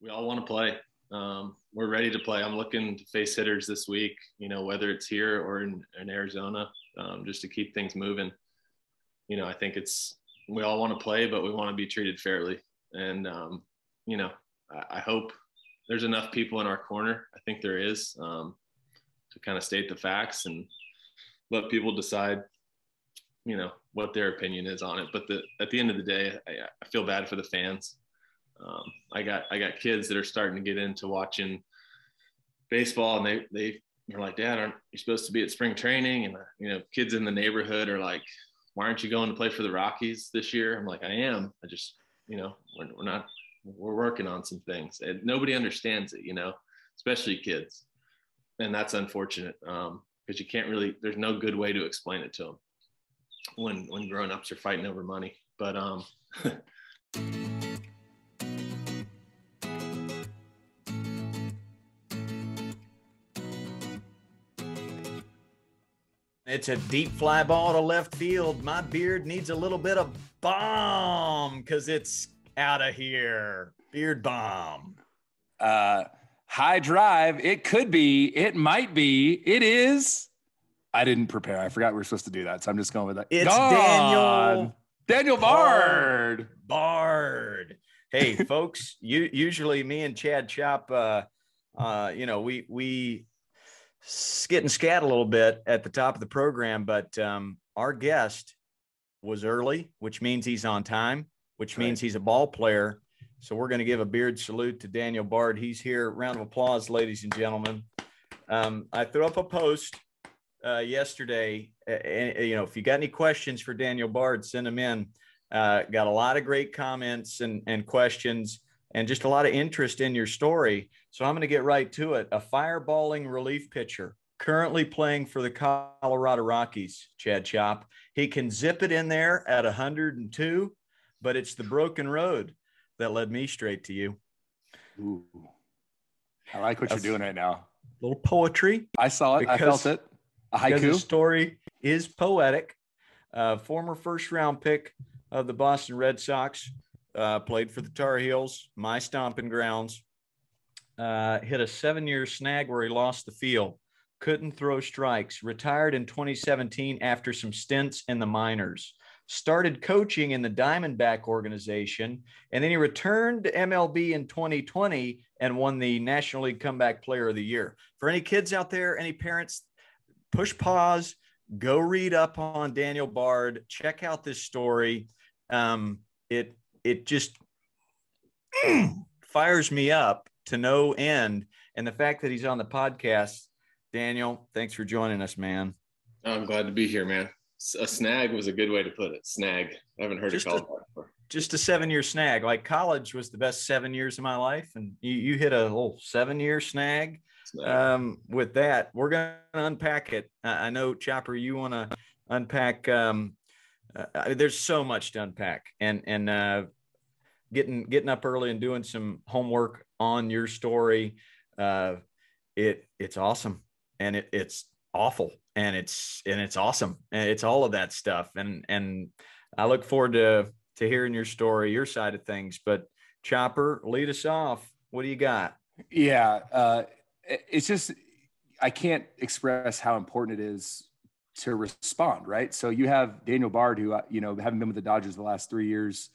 we all want to play. We're ready to play. I'm looking to face hitters this week, whether it's here or in Arizona, just to keep things moving. I think we all want to play, but we want to be treated fairly. And, I hope there's enough people in our corner. I think there is, to kind of state the facts and let people decide, what their opinion is on it. But at the end of the day, I feel bad for the fans. I got kids that are starting to get into watching baseball, and they're like, "Dad, aren't you supposed to be at spring training?" And kids in the neighborhood are like, "Why aren't you going to play for the Rockies this year?" I'm like, "I am. I just, we're working on some things." And nobody understands it, especially kids, and that's unfortunate because you can't really. There's no good way to explain it to them when grown-ups are fighting over money. But it's a deep fly ball to left field. My beard needs a little bit of bomb because it's out of here. Beard bomb. High drive. It could be. It might be. It is. I didn't prepare. I forgot we were supposed to do that, so I'm just going with that. It's Daniel Bard. Hey, folks. Usually me and Chad Chop, we skit and scat a little bit at the top of the program, but our guest was early, which means he's on time, which means he's a ball player. So we're going to give a beard salute to Daniel Bard. He's here. Round of applause, ladies and gentlemen. I threw up a post yesterday. If you got any questions for Daniel Bard, send them in. Got a lot of great comments and questions and just a lot of interest in your story. So I'm going to get right to it. A fireballing relief pitcher currently playing for the Colorado Rockies, Chad Chop. He can zip it in there at 102, but it's the broken road that led me straight to you. Ooh. I like what you're doing right now. A little poetry. I saw it. I felt it. A haiku. The story is poetic. Former first-round pick of the Boston Red Sox, played for the Tar Heels, my stomping grounds. Hit a 7-year snag where he lost the feel. Couldn't throw strikes. Retired in 2017 after some stints in the minors. Started coaching in the Diamondback organization, and then he returned to MLB in 2020 and won the National League Comeback Player of the Year. For any kids out there, any parents, push pause, go read up on Daniel Bard, check out this story. It just fires me up to no end. And the fact that he's on the podcast, Daniel, thanks for joining us, man. I'm glad to be here, man. A snag was a good way to put it. Snag. I haven't heard it called that before. Just a 7-year snag. Like college was the best 7 years of my life. And you hit a little 7-year snag. With that, we're going to unpack it. I know, Chopper, you want to unpack. There's so much to unpack. And getting up early and doing some homework on your story. It's awesome. And it's awful. And it's awesome. And it's all of that stuff. And I look forward to hearing your story, your side of things. But Chopper, lead us off. What do you got? Yeah. It's just, I can't express how important it is to respond, right? So you have Daniel Bard, who, having been with the Dodgers the last 3 years,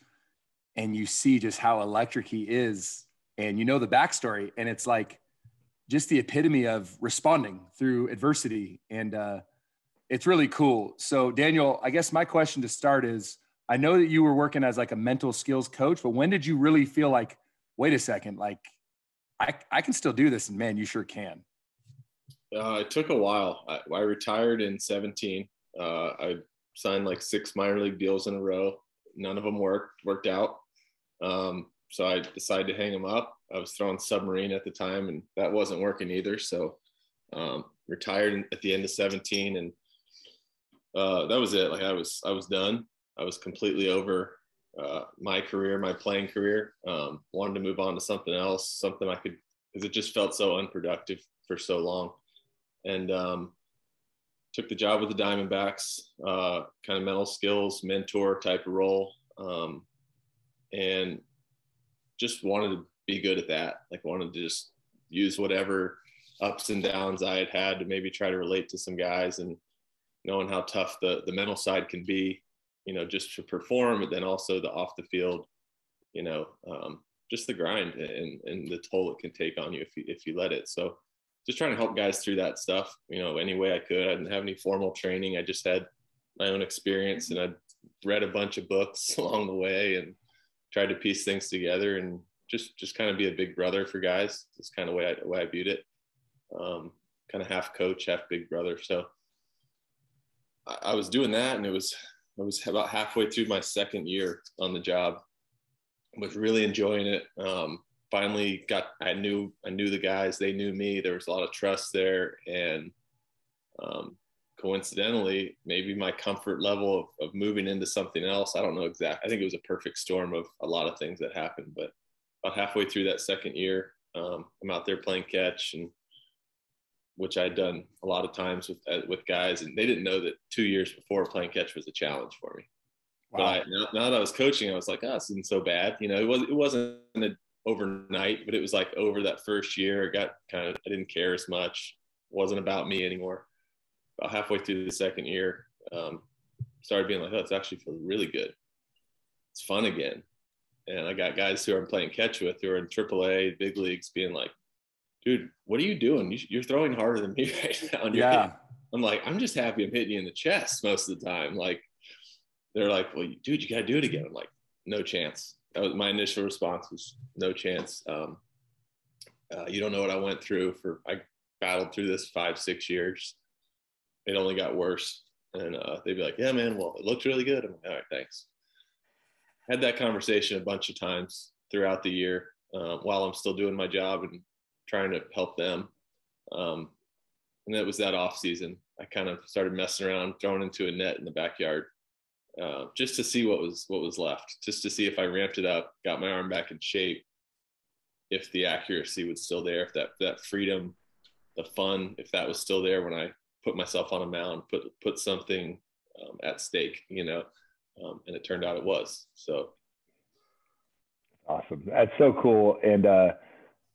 and you see just how electric he is, and the backstory, and it's like just the epitome of responding through adversity. And it's really cool. So Daniel, I guess my question to start is, I know that you were working as like a mental skills coach, but when did you really feel like, wait a second, like I can still do this, and man, you sure can? It took a while. I retired in 17. I signed like 6 minor league deals in a row. None of them worked out. So I decided to hang them up. I was throwing submarine at the time, and that wasn't working either. So retired at the end of 17, and that was it. Like I was done. I was completely over my career, my playing career. Wanted to move on to something else, something I could, because it just felt so unproductive for so long. And took the job with the Diamondbacks, kind of mental skills, mentor type of role. And just wanted to be good at that. Like I wanted to just use whatever ups and downs I had to maybe try to relate to some guys, and knowing how tough the mental side can be, just to perform, but then also the off the field, just the grind and the toll it can take on you if you let it. So just trying to help guys through that stuff, any way I could. I didn't have any formal training. I just had my own experience, and I'd read a bunch of books along the way and tried to piece things together, and just kind of be a big brother for guys. That's kind of the way I viewed it. Kind of half coach, half big brother. So I was doing that, and I was about halfway through my second year on the job. Was really enjoying it. Finally I knew the guys, they knew me. There was a lot of trust there, and coincidentally, maybe my comfort level of moving into something else, I don't know exactly. I think it was a perfect storm of a lot of things that happened. But about halfway through that second year, I'm out there playing catch, and which I'd done a lot of times with guys, and they didn't know that 2 years before, playing catch was a challenge for me. Wow. But now that I was coaching, I was like, this isn't so bad. It wasn't overnight, but it was like over that first year, I didn't care as much. It wasn't about me anymore. About halfway through the second year, started being like, it's actually feeling really good. It's fun again. And I got guys who I'm playing catch with who are in AAA, big leagues, being like, dude, what are you doing? You're throwing harder than me right now. Yeah. I'm like, I'm just happy I'm hitting you in the chest most of the time. Like, they're like, well, dude, you got to do it again. I'm like, no chance. That was my initial response, was no chance. You don't know what I went through. I battled through this 5-6 years. It only got worse. And they'd be like, yeah, man, well, it looks really good. I'm like, all right, thanks. Had that conversation a bunch of times throughout the year while I'm still doing my job and trying to help them. And it was that off season. I kind of started messing around, throwing into a net in the backyard, just to see what was left, just to see if I ramped it up, got my arm back in shape, if the accuracy was still there, if that freedom, the fun, if that was still there when I put myself on a mound, put something at stake, and it turned out it was. So awesome. That's so cool. And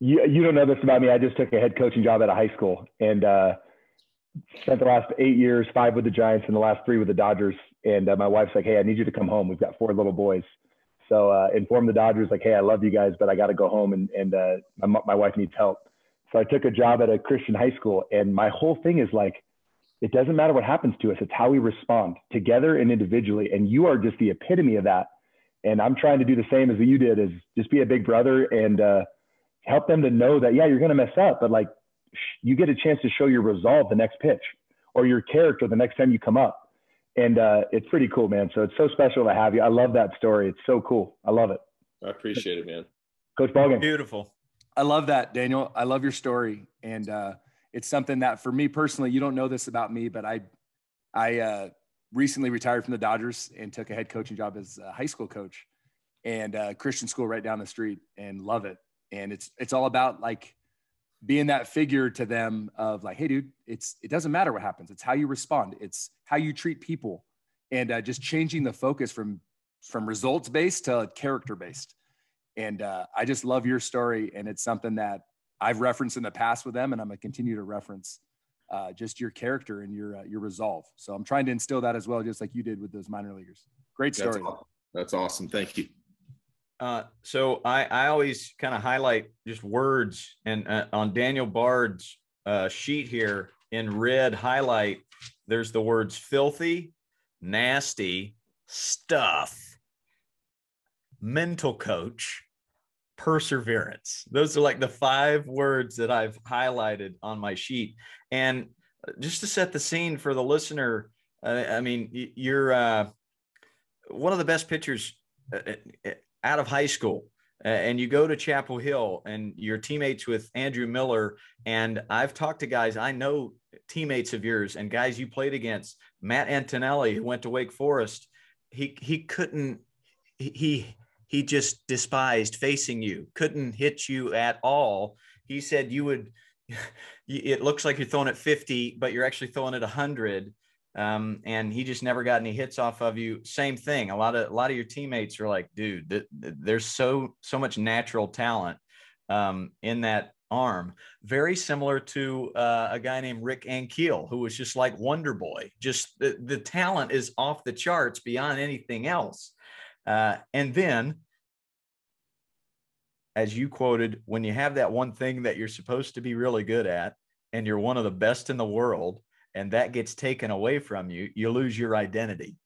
you don't know this about me. I just took a head coaching job at a high school, and spent the last 8 years, 5 with the Giants and the last 3 with the Dodgers. And my wife's like, hey, I need you to come home. We've got 4 little boys. So inform the Dodgers, like, hey, I love you guys, but I got to go home, and my wife needs help. So I took a job at a Christian high school, and my whole thing is like, it doesn't matter what happens to us. It's how we respond together and individually. And you are just the epitome of that. And I'm trying to do the same as you did, is just be a big brother and help them to know that, yeah, you're going to mess up, but like, you get a chance to show your resolve the next pitch, or your character the next time you come up. And it's pretty cool, man. So it's so special to have you. I love that story. It's so cool. I love it. I appreciate it, man. Coach Ballgame. Beautiful. I love that, Daniel. I love your story. And it's something that, for me personally, you don't know this about me, but I recently retired from the Dodgers and took a head coaching job as a high school coach, and Christian school right down the street, and love it. And it's all about like being that figure to them of like, hey, dude, it doesn't matter what happens. It's how you respond. It's how you treat people, and just changing the focus from results based to character based. And I just love your story, and it's something that I've referenced in the past with them, and I'm going to continue to reference just your character and your resolve. So I'm trying to instill that as well, just like you did with those minor leaguers. Great story. That's awesome. Thank you. So I always kind of highlight just words, and on Daniel Bard's sheet here in red highlight, there's the words filthy, nasty, stuff, mental coach, perseverance. Those are like the 5 words that I've highlighted on my sheet. And just to set the scene for the listener, I mean, you're one of the best pitchers out of high school, and you go to Chapel Hill and you're teammates with Andrew Miller. And I've talked to guys, I know teammates of yours and guys you played against, Matt Antonelli, who went to Wake Forest. He just despised facing you, couldn't hit you at all. He said it looks like you're throwing at 50, but you're actually throwing at 100. And he just never got any hits off of you. Same thing. A lot of your teammates are like, dude, there's so much natural talent. in that arm, very similar to a guy named Rick Ankiel, who was just like Wonder Boy. Just the talent is off the charts beyond anything else. And then, as you quoted, when you have that one thing that you're supposed to be really good at, and you're one of the best in the world, and that gets taken away from you, you lose your identity.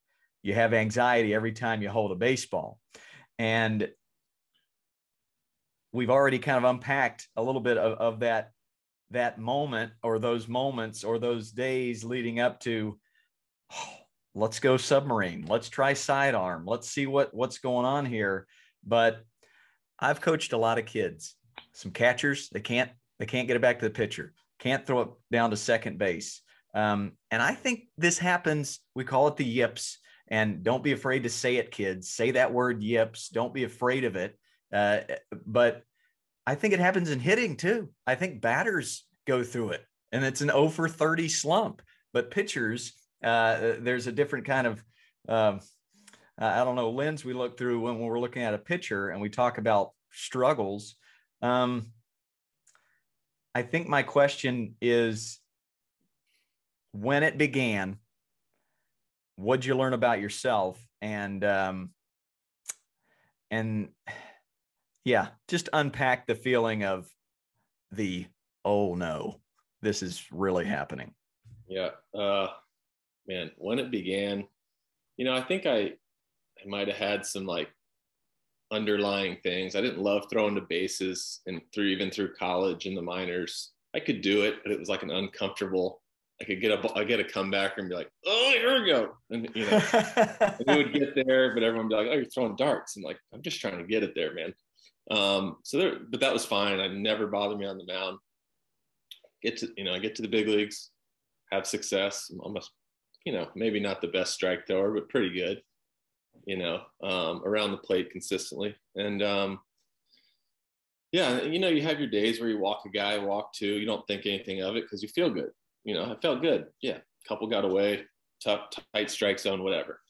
You have anxiety every time you hold a baseball. And we've already kind of unpacked a little bit of that moment, or those moments, or those days leading up to, oh, let's go submarine. Let's try sidearm. Let's see what's going on here. But I've coached a lot of kids, some catchers, they can't get it back to the pitcher, can't throw it down to second base. And I think this happens. We call it the yips, and don't be afraid to say it, kids. Say that word yips. Don't be afraid of it. But I think it happens in hitting too. I think batters go through it, and it's an 0 for 30 slump. But pitchers, there's a different kind of, I don't know, lens we look through when we're looking at a pitcher and we talk about struggles. I think my question is, when it began, what'd you learn about yourself? And yeah, just unpack the feeling of the, oh no, this is really happening. Yeah. Man, when it began, I think I might have had some like underlying things. I didn't love throwing the bases, and even through college and the minors, I could do it, but it was like an uncomfortable. I get a comeback and be like, oh, here we go. And, and we would get there, but everyone would be like, oh, you're throwing darts. And like, I'm just trying to get it there, man. But that was fine. It never bothered me on the mound. I get to the big leagues, have success. I'm almost, maybe not the best strike thrower, but pretty good, around the plate consistently. And, you have your days where you walk a guy, walk two, you don't think anything of it because you feel good. I felt good. Yeah. A couple got away, tough, tight strike zone, whatever.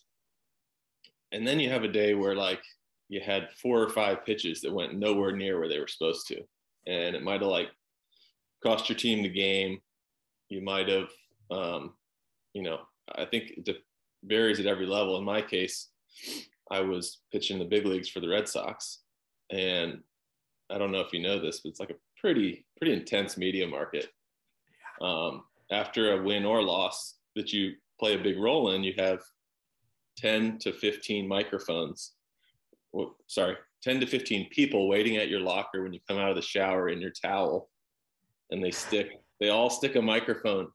And then you have a day where like you had 4 or 5 pitches that went nowhere near where they were supposed to. And it might've like cost your team the game. You might've, I think it varies at every level. In my case, I was pitching the big leagues for the Red Sox. And I don't know if you know this, but it's like a pretty intense media market. After a win or loss that you play a big role in, you have 10 to 15 microphones. 10 to 15 people waiting at your locker when you come out of the shower in your towel, and they all stick a microphone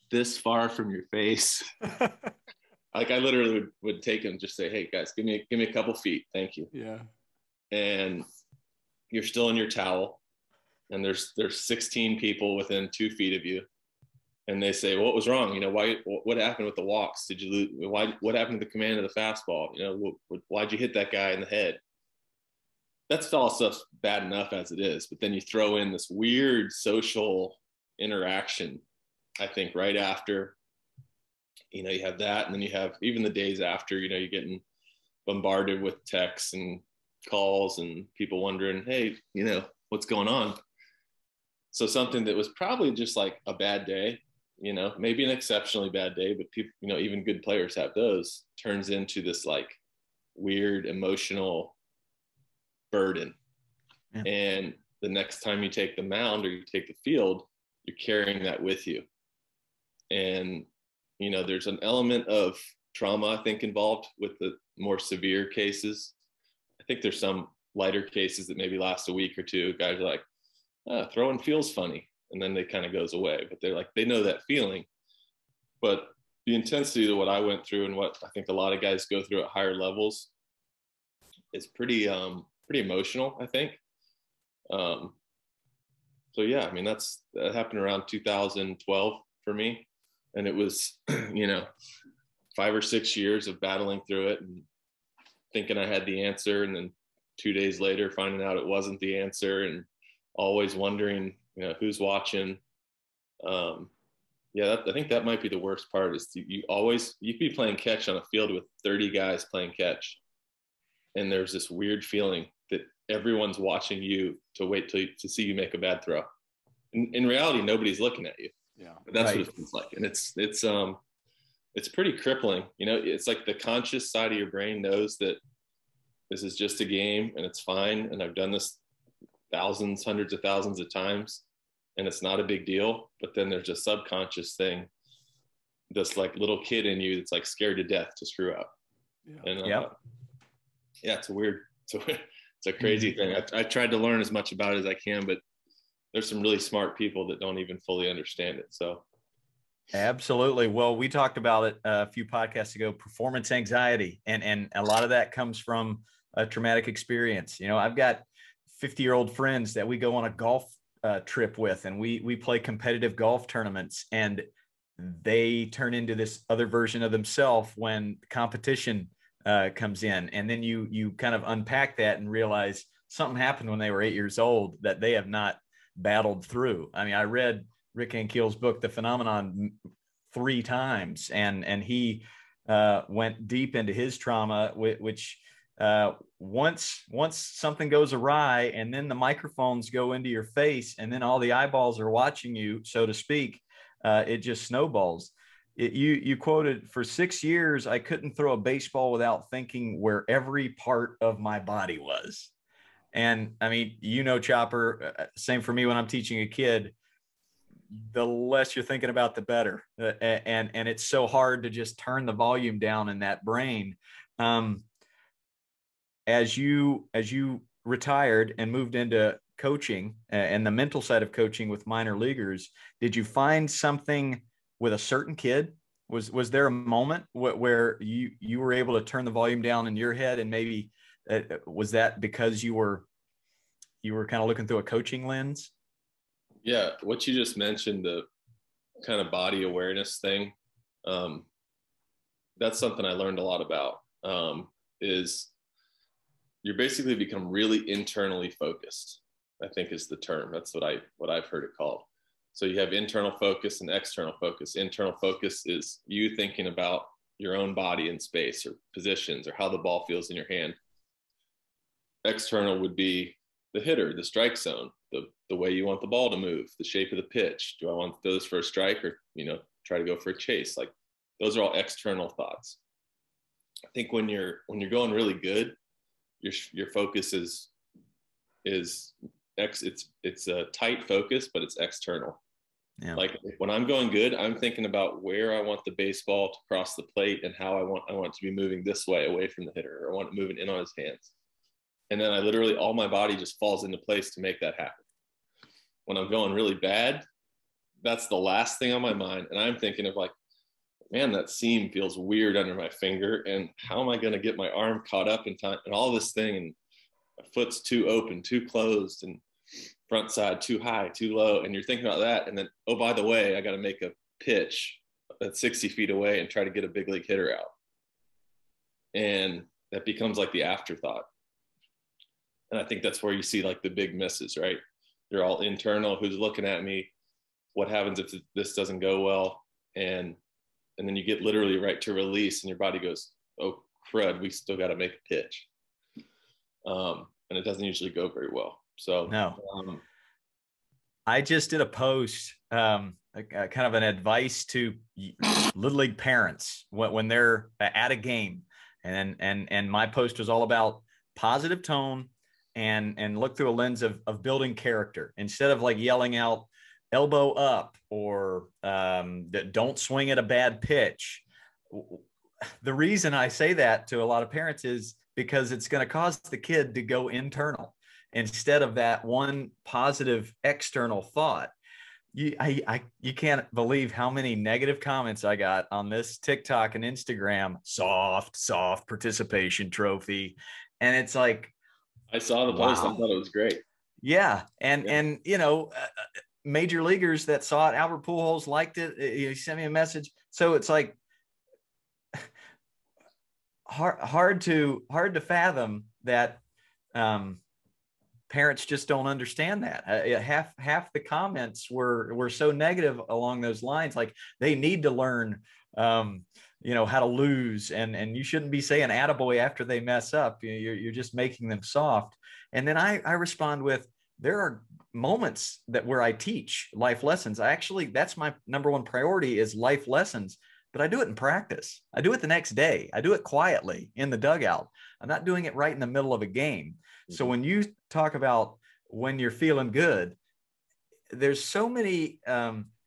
this far from your face. Like I literally would take them, just say, hey guys, give me a couple feet. Thank you. Yeah. And you're still in your towel, and there's 16 people within 2 feet of you. And they say, what was wrong? What happened with the walks? Did you lose? What happened to the command of the fastball? Why'd you hit that guy in the head? That's all stuff bad enough as it is. But then you throw in this weird social interaction, I think, right after, you have that. And then you have even the days after, you're getting bombarded with texts and calls and people wondering, hey, what's going on? So something that was probably just like a bad day, maybe an exceptionally bad day, but people, even good players have those, turns into this like weird emotional burden. Yeah. And the next time you take the mound or you take the field, you're carrying that with you. And, there's an element of trauma, I think, involved with the more severe cases. I think there's some lighter cases that maybe last a week or two. Guys are like, throwing feels funny. And then they kind of goes away, but they're like, they know that feeling. But the intensity of what I went through and what I think a lot of guys go through at higher levels is pretty emotional, I think. So yeah, I mean, that happened around 2012 for me. And it was, 5 or 6 years of battling through it and thinking I had the answer. And then 2 days later, finding out it wasn't the answer, and always wondering, who's watching. I think that might be the worst part, is you could be playing catch on a field with 30 guys playing catch. And there's this weird feeling that everyone's watching you to wait to see you make a bad throw. In reality, nobody's looking at you. Yeah. But that's what it feels like. And it's pretty crippling. You know, it's like the conscious side of your brain knows that this is just a game and it's fine. And I've done this thousands, hundreds of thousands of times, and it's not a big deal. But then there's a subconscious thing, this like little kid in you that's like scared to death to screw up. Yeah. And yeah, it's a crazy thing. I tried to learn as much about it as I can, but there's some really smart people that don't even fully understand it. So absolutely. Well, we talked about it a few podcasts ago, performance anxiety. And a lot of that comes from a traumatic experience. You know, I've got 50-year-old friends that we go on a golf trip with, and we play competitive golf tournaments, and they turn into this other version of themselves when competition comes in. And then you kind of unpack that and realize something happened when they were 8 years old that they have not battled through. I mean, I read Rick Ankiel's book, The Phenomenon, 3 times, and he went deep into his trauma, which once something goes awry, and then the microphones go into your face, and then all the eyeballs are watching you, so to speak, it just snowballs. You quoted, "For 6 years, I couldn't throw a baseball without thinking where every part of my body was." And I mean, you know, Chopper, same for me when I'm teaching a kid, the less you're thinking about, the better. And it's so hard to just turn the volume down in that brain. As you retired and moved into coaching and the mental side of coaching with minor leaguers, did you find something with a certain kid? Was there a moment where you were able to turn the volume down in your head, and maybe was that because you were kind of looking through a coaching lens? Yeah, what you just mentioned, the kind of body awareness thing, that's something I learned a lot about. Is you're basically become really internally focused, I think is the term. That's what I've heard it called. So you have internal focus and external focus. Internal focus is you thinking about your own body in space, or positions, or how the ball feels in your hand. External would be the hitter, the strike zone, the way you want the ball to move, the shape of the pitch. Do I want those for a strike, or, you know, try to go for a chase? Like, those are all external thoughts. I think when you're going really good, your focus it's a tight focus, but it's external. Yeah. Like when I'm going good, I'm thinking about where I want the baseball to cross the plate and how I want it to be moving this way away from the hitter, or I want it moving in on his hands. And then I literally, all my body just falls into place to make that happen. When I'm going really bad, that's the last thing on my mind. And I'm thinking of like, man, that seam feels weird under my finger. And how am I going to get my arm caught up in time, and all this thing, and my foot's too open, too closed, and front side too high, too low. And you're thinking about that. And then, oh, by the way, I got to make a pitch that's 60 feet away and try to get a big league hitter out. And that becomes like the afterthought. And I think that's where you see like the big misses, right? They're all internal. Who's looking at me? What happens if this doesn't go well? And then you get literally right to release, and your body goes, oh crud, we still got to make a pitch. And it doesn't usually go very well. So no. I just did a post, kind of an advice to little league parents when they're at a game, and my post was all about positive tone and look through a lens of building character, instead of like yelling out elbow up or don't swing at a bad pitch. The reason I say that to a lot of parents is because it's going to cause the kid to go internal instead of that one positive external thought. You can't believe how many negative comments I got on this TikTok and Instagram, soft participation trophy. And it's like, I saw the post. Wow. I thought it was great. Yeah. And you know, major leaguers that saw it, Albert Pujols liked it. He sent me a message. So it's like hard to fathom that parents just don't understand that. Half the comments were so negative along those lines. Like they need to learn, you know, how to lose, and you shouldn't be saying attaboy after they mess up. You're just making them soft. And then I respond with, there are moments where I teach life lessons. That's my number one priority is life lessons, but I do it in practice. I do it the next day. I do it quietly in the dugout. I'm not doing it right in the middle of a game. So when you talk about when you're feeling good, there's so many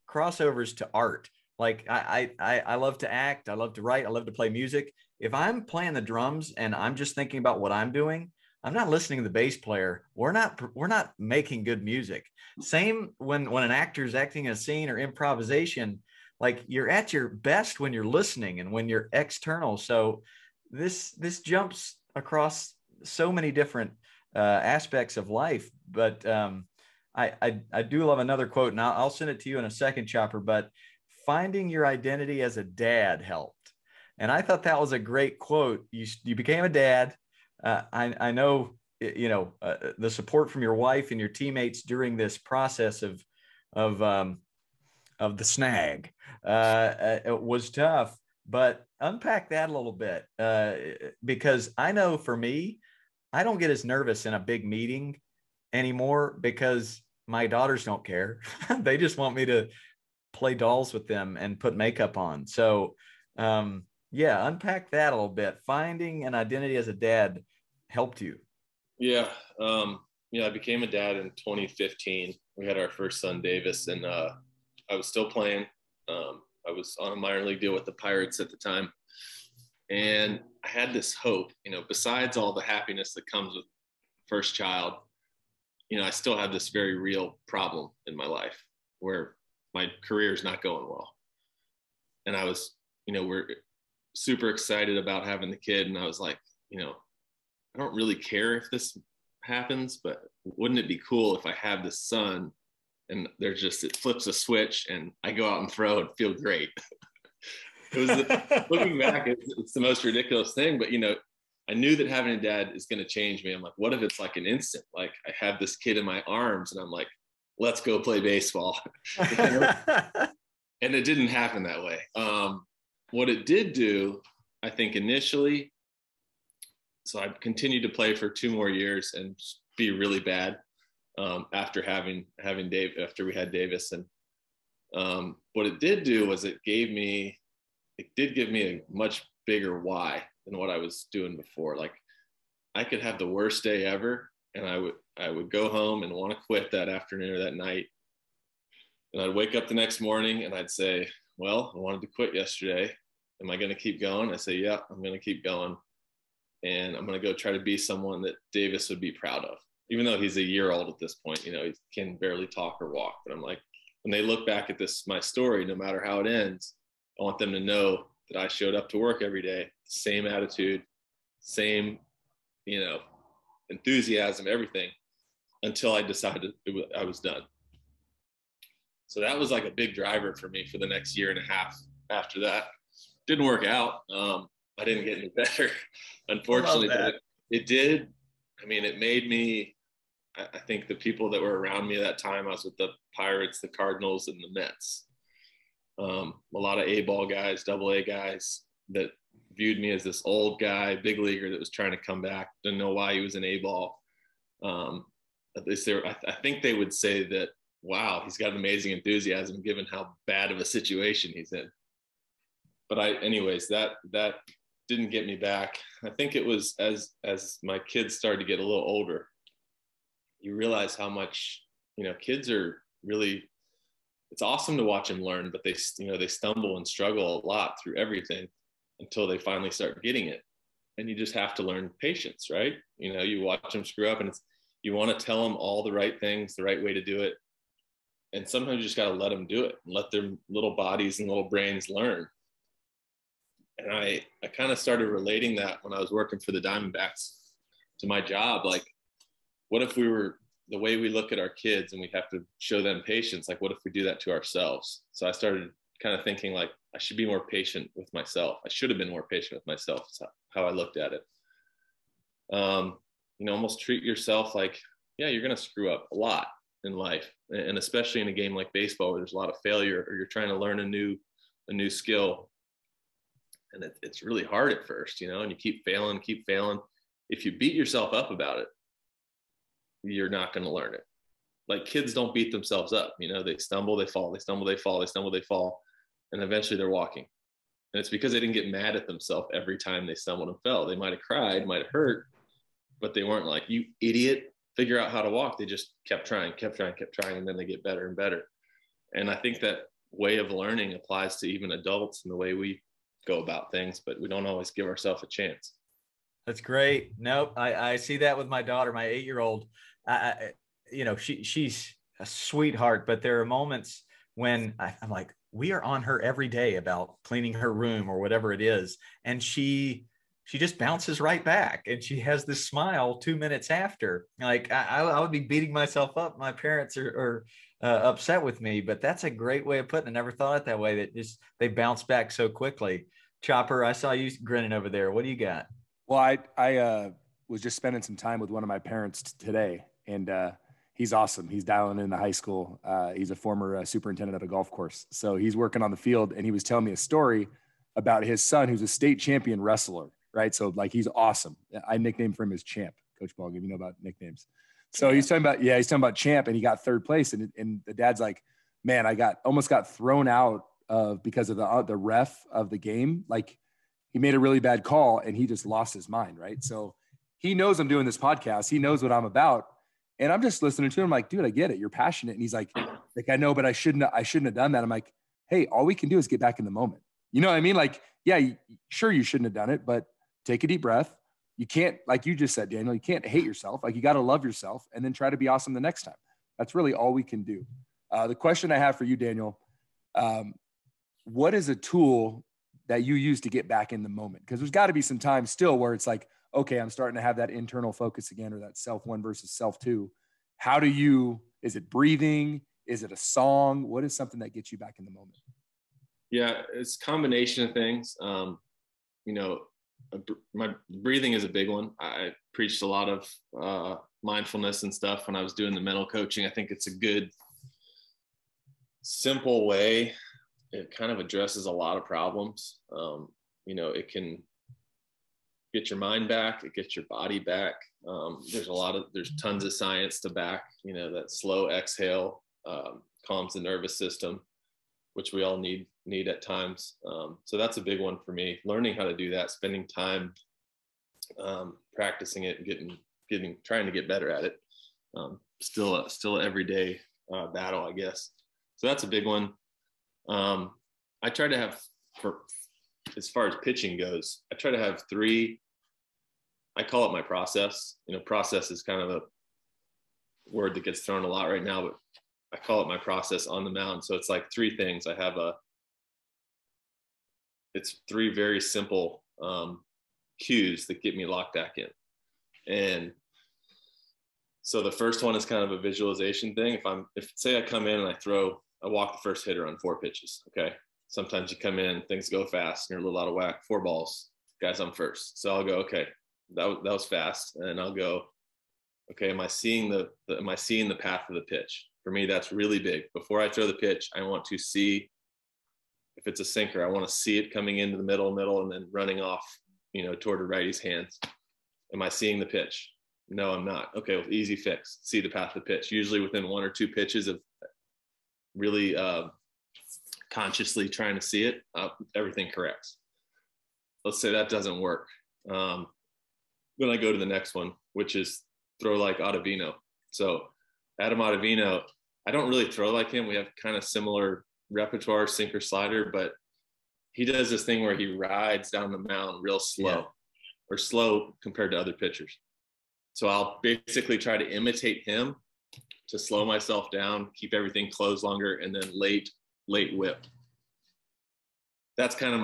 crossovers to art. Like I love to act. I love to write. I love to play music. If I'm playing the drums and I'm just thinking about what I'm doing, I'm not listening to the bass player. We're not making good music. Same when an actor is acting a scene or improvisation, like you're at your best when you're listening and when you're external. So this jumps across so many different aspects of life. But I do love another quote, and I'll send it to you in a second, Chopper, but finding your identity as a dad helped. And I thought that was a great quote. You became a dad. I know, the support from your wife and your teammates during this process of the snag it was tough, but unpack that a little bit because I know for me, I don't get as nervous in a big meeting anymore because my daughters don't care. They just want me to play dolls with them and put makeup on. So yeah, unpack that a little bit. Finding an identity as a dad helped you. Yeah. I became a dad in 2015. We had our first son, Davis, and I was still playing. I was on a minor league deal with the Pirates at the time. And I had this hope, besides all the happiness that comes with first child, I still have this very real problem in my life where my career is not going well. And I was, we're super excited about having the kid. And I was like, I don't really care if this happens, but wouldn't it be cool if I have this son and it flips a switch and I go out and throw and feel great. It was looking back, it's the most ridiculous thing, but I knew that having a dad is going to change me. I'm like, what if it's like an instant? Like I have this kid in my arms and I'm like, let's go play baseball. And it didn't happen that way. What it did do, I think initially, so I continued to play for 2 more years and be really bad after having Dave, after we had Davis. And what it did do was it did give me a much bigger why than what I was doing before. Like I could have the worst day ever and I would go home and want to quit that afternoon or that night. And I'd wake up the next morning and I'd say, well, I wanted to quit yesterday. Am I going to keep going? I say, yeah, I'm going to keep going. And I'm going to go try to be someone that Davis would be proud of, even though he's a year old at this point. He can barely talk or walk. But I'm like, when they look back at my story, no matter how it ends, I want them to know that I showed up to work every day, same attitude, same, enthusiasm, everything, until I decided I was done. So that was like a big driver for me for the next year and a half after that. Didn't work out. I didn't get any better, unfortunately, but it did. I mean, it made me, I think the people that were around me at that time, I was with the Pirates, the Cardinals, and the Mets. A lot of A-ball guys, AA guys that viewed me as this old guy, big leaguer that was trying to come back, didn't know why he was an A-ball. At least I think they would say that, wow, he's got amazing enthusiasm given how bad of a situation he's in. But anyways, that didn't get me back. I think it was as my kids started to get a little older, you realize how much, kids are really, it's awesome to watch them learn, but they stumble and struggle a lot through everything until they finally start getting it. And you just have to learn patience, right? You watch them screw up and you want to tell them all the right things, the right way to do it. And sometimes you just got to let them do it and let their little bodies and little brains learn. And I kind of started relating that when I was working for the Diamondbacks to my job. Like, what if we were the way we look at our kids and we have to show them patience? Like, what if we do that to ourselves? So I started kind of thinking like, I should be more patient with myself. I should have been more patient with myself. That's how I looked at it. Almost treat yourself like, yeah, you're going to screw up a lot in life. And especially in a game like baseball, where there's a lot of failure or you're trying to learn a new skill. And it's really hard at first, and you keep failing. If you beat yourself up about it, you're not going to learn it. Like, kids don't beat themselves up. You know, they stumble, they fall, they stumble, they fall, they stumble, they fall. And eventually they're walking. And it's because they didn't get mad at themselves every time they stumbled and fell. They might've cried, might've hurt, but they weren't like, you idiot, figure out how to walk. They just kept trying. And then they get better and better. And I think that way of learning applies to even adults and the way we go about things, but we don't always give ourselves a chance. That's great. Nope. I see that with my daughter, my 8-year-old. You know, she's a sweetheart, but there are moments when I'm like, we are on her every day about cleaning her room or whatever it is. And she just bounces right back. And she has this smile 2 minutes after. Like, I would be beating myself up. My parents are upset with me, but that's a great way of putting it. I never thought it that way, that just they bounce back so quickly. Chopper, I saw you grinning over there. What do you got? Well, I was just spending some time with one of my parents today, and he's awesome. He's dialing in the high school. He's a former superintendent at a golf course. So he's working on the field, and he was telling me a story about his son, who's a state champion wrestler, right? So like, he's awesome. I nicknamed for him as Champ, Coach Ball, if you know about nicknames. So he's talking about Champ, and he got third place. And the dad's like, man, I almost got thrown out because of the ref of the game. Like, he made a really bad call and he just lost his mind. Right. So he knows I'm doing this podcast. He knows what I'm about. And I'm just listening to him like, dude, I get it. You're passionate. And he's like, I know, but I shouldn't have done that. I'm like, hey, all we can do is get back in the moment. You know what I mean? Like, yeah, sure, you shouldn't have done it, but take a deep breath. You can't, like you just said, Daniel, you can't hate yourself. Like, you got to love yourself and then try to be awesome the next time. That's really all we can do. The question I have for you, Daniel, what is a tool that you use to get back in the moment? Because there's got to be some time still where it's like, okay, I'm starting to have that internal focus again, or that self one versus self two. Is it breathing? Is it a song? What is something that gets you back in the moment? Yeah, it's a combination of things. You know, my breathing is a big one. I preached a lot of mindfulness and stuff when I was doing the mental coaching. I think it's a good, simple way. It kind of addresses a lot of problems. You know, it can get your mind back, it gets your body back. There's tons of science to back, you know, that slow exhale calms the nervous system, which we all need at times. So that's a big one for me. Learning how to do that, spending time practicing it, and trying to get better at it. Still everyday battle, I guess. So that's a big one. I try to have, as far as pitching goes, I try to have 3, I call it my process. You know, process is kind of a word that gets thrown a lot right now, but I call it my process on the mound. So it's like 3 things. It's 3 very simple cues that get me locked back in. And so the first one is kind of a visualization thing. If say I come in and I walk the first hitter on 4 pitches. Okay. Sometimes you come in, things go fast, and you're a little out of whack. 4 balls, guys, I'm first. So I'll go, okay, that was fast. And I'll go, okay, am I seeing the path of the pitch? For me, that's really big. Before I throw the pitch, I want to see, if it's a sinker, I want to see it coming into the middle, and then running off, you know, toward a righty's hands. Am I seeing the pitch? No, I'm not. Okay, well, easy fix. See the path of the pitch. Usually within 1 or 2 pitches of really consciously trying to see it, everything corrects. Let's say that doesn't work. Then I go to the next one, which is throw like Otovino. So Adam Otovino, I don't really throw like him. We have kind of similar repertoire, sinker, slider, but he does this thing where he rides down the mound real slow, or slow compared to other pitchers. So I'll basically try to imitate him to slow myself down, keep everything closed longer, and then late whip. That's kind of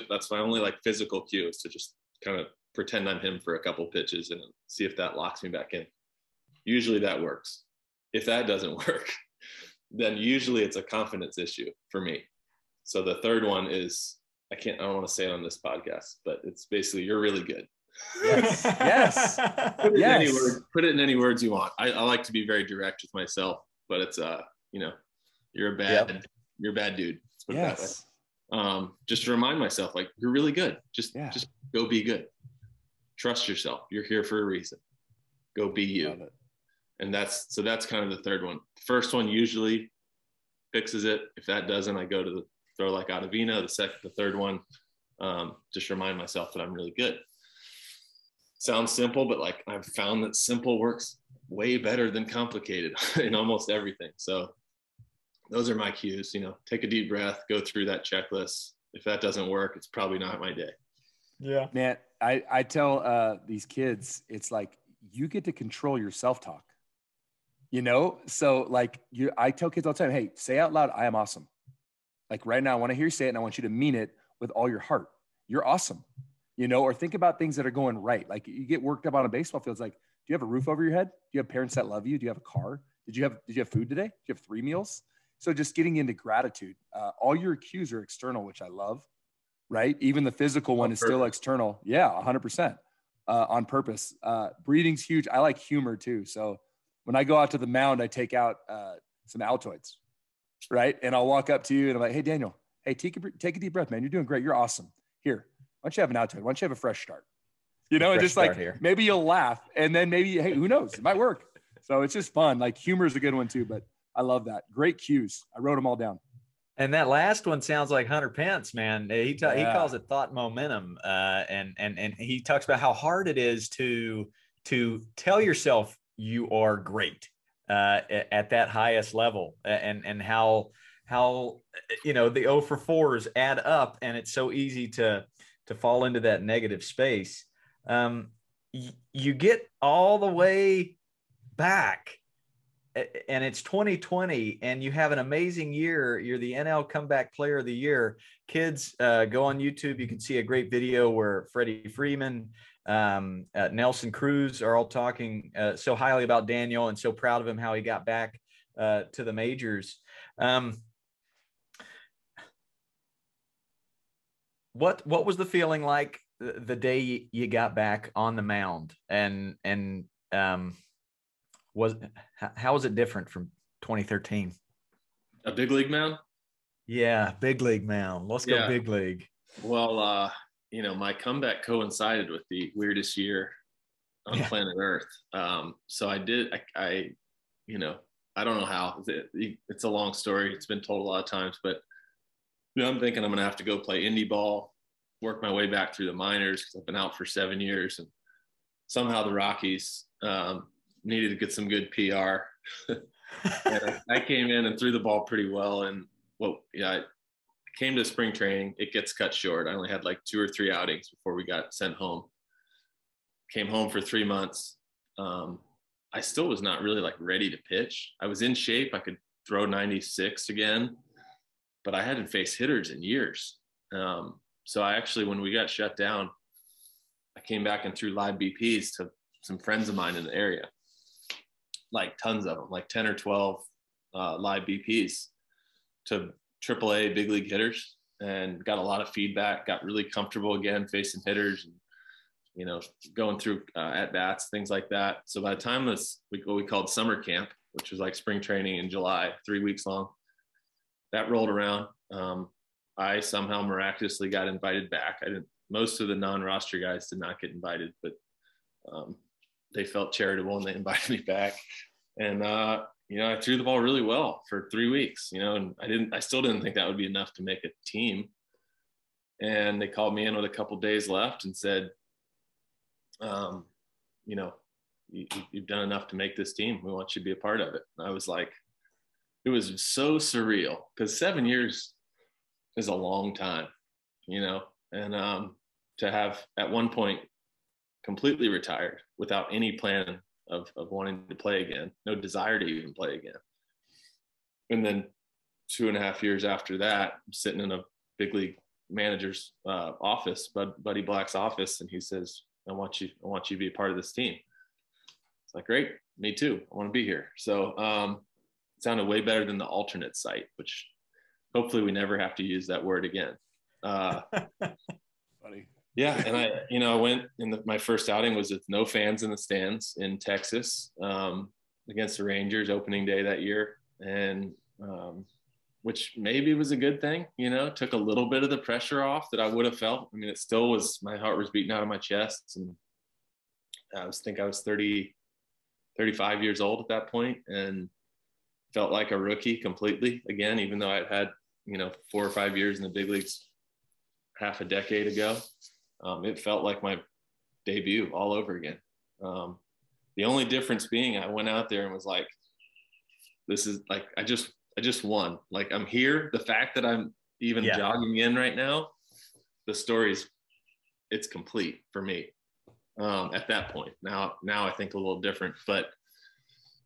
that's my only like physical cue, is to just kind of pretend I'm him for a couple pitches and see if that locks me back in. Usually that works. If that doesn't work, then usually it's a confidence issue for me. So the third one is, I don't want to say it on this podcast, but it's basically, you're really good. Yes. Yes. Put it in any words you want. I like to be very direct with myself, but it's you know, you're a bad dude. Let's put it that way. Just to remind myself, like, you're really good. Just go be good. Trust yourself. You're here for a reason. Go be you. And that's kind of the third one. First one usually fixes it. If that doesn't, I go to the throw like Otovino. The third one, just remind myself that I'm really good. Sounds simple, but like I've found that simple works way better than complicated in almost everything. So those are my cues, take a deep breath, go through that checklist. If that doesn't work, it's probably not my day. Yeah, man. I tell these kids, it's like, you get to control your self-talk, So like I tell kids all the time, hey, say out loud, I am awesome. Like right now, I want to hear you say it, and I want you to mean it with all your heart. You're awesome, or think about things that are going right. Like you get worked up on a baseball field. It's like, do you have a roof over your head? Do you have parents that love you? Do you have a car? Did you have food today? Do you have 3 meals? So just getting into gratitude. All your cues are external, which I love, right? Even the physical one is still external. Yeah, 100% on purpose. Breathing's huge. I like humor too. So when I go out to the mound, I take out some Altoids, right? And I'll walk up to you and I'm like, hey, Daniel, hey, take a deep breath, man. You're doing great. You're awesome. Here, why don't you have an Altoid? Why don't you have a fresh start? And just like, here. Maybe you'll laugh, and then maybe, hey, who knows? It might work. So it's just fun. Like humor is a good one too, but I love that. Great cues. I wrote them all down. And that last one sounds like Hunter Pence, man. He calls it thought momentum, and he talks about how hard it is to tell yourself you are great at that highest level, and how the 0 for 4s add up, and it's so easy to fall into that negative space. You get all the way back, and it's 2020, and you have an amazing year. You're the NL Comeback Player of the Year. Kids, go on YouTube. You can see a great video where Freddie Freeman, Nelson Cruz are all talking so highly about Daniel and so proud of him, how he got back to the majors. What was the feeling like the day you got back on the mound, and how was it different from 2013? A big league mound? Yeah, big league mound. Let's go big league. Well, my comeback coincided with the weirdest year on planet Earth. So I don't know how. It's a long story. It's been told a lot of times, but I'm thinking I'm going to have to go play indie ball, work my way back through the minors because I've been out for 7 years, and somehow the Rockies needed to get some good PR. And I came in and threw the ball pretty well, and I came to spring training. It gets cut short. I only had like 2 or 3 outings before we got sent home. Came home for 3 months. I still was not really like ready to pitch. I was in shape. I could throw 96 again, but I hadn't faced hitters in years. So I actually, when we got shut down, I came back and threw live BPs to some friends of mine in the area, like tons of them, like 10 or 12 live BPs to AAA big league hitters, and got a lot of feedback, got really comfortable again facing hitters, and going through at bats, things like that. So by the time what we called summer camp, which was like spring training in July, 3 weeks long, that rolled around. I somehow miraculously got invited back. Most of the non-roster guys did not get invited, but they felt charitable and they invited me back. And I threw the ball really well for 3 weeks, and I still didn't think that would be enough to make a team. And they called me in with a couple days left and said, you've done enough to make this team. We want you to be a part of it. And I was like, it was so surreal because 7 years is a long time, and to have at one point completely retired without any plan of wanting to play again, no desire to even play again. And then 2.5 years after that, I'm sitting in a big league manager's office, Buddy Black's office, and he says, I want you to be a part of this team. It's like, great, me too. I want to be here. So it sounded way better than the alternate site, which hopefully we never have to use that word again. Funny. Yeah, and I went my first outing was with no fans in the stands in Texas against the Rangers opening day that year, and which maybe was a good thing. Took a little bit of the pressure off that I would have felt. I mean, it still was, my heart was beating out of my chest, and I was 30 35 years old at that point, and felt like a rookie completely again, even though I'd had, 4 or 5 years in the big leagues half a decade ago. It felt like my debut all over again. The only difference being I went out there and was like, this is like, I just won. Like, I'm here. The fact that I'm even jogging in right now, the story's, it's complete for me. At that point, now I think a little different, but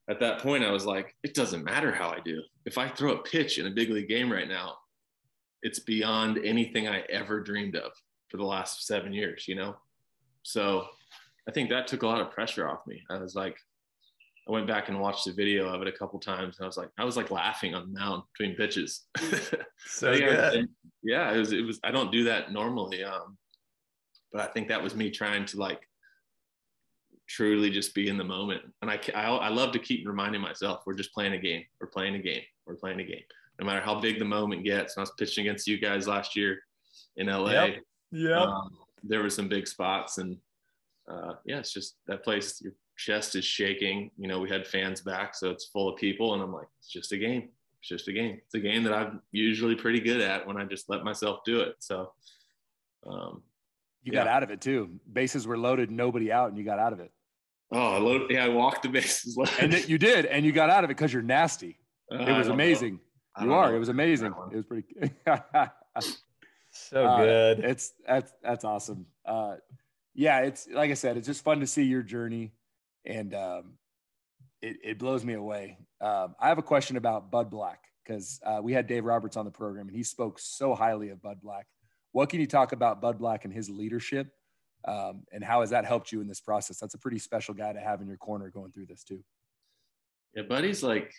at that point I was like, it doesn't matter how I do. If I throw a pitch in a big league game right now, it's beyond anything I ever dreamed of for the last 7 years, So I think that took a lot of pressure off me. I was like, I went back and watched the video of it a couple times, and I was like laughing on the mound between pitches. So good. Yeah, it was. I don't do that normally, but I think that was me trying to like truly just be in the moment. And I love to keep reminding myself, we're just playing a game. We're playing a game. We're playing a game. No matter how big the moment gets. And I was pitching against you guys last year in LA. Yep. There were some big spots, and it's just that place. Your chest is shaking. We had fans back, so it's full of people, and I'm like, it's just a game. It's just a game. It's a game that I'm usually pretty good at when I just let myself do it. So, you got out of it too. Bases were loaded, nobody out, and you got out of it. Oh, I walked the bases loaded. And you did, and you got out of it because you're nasty. It was amazing. It was amazing. It was pretty. So good. That's awesome. It's like I said, it's just fun to see your journey, and it blows me away. I have a question about Bud Black, because we had Dave Roberts on the program, and he spoke so highly of Bud Black. What can you talk about Bud Black and his leadership, and how has that helped you in this process? That's a pretty special guy to have in your corner going through this too. Yeah, Buddy's like,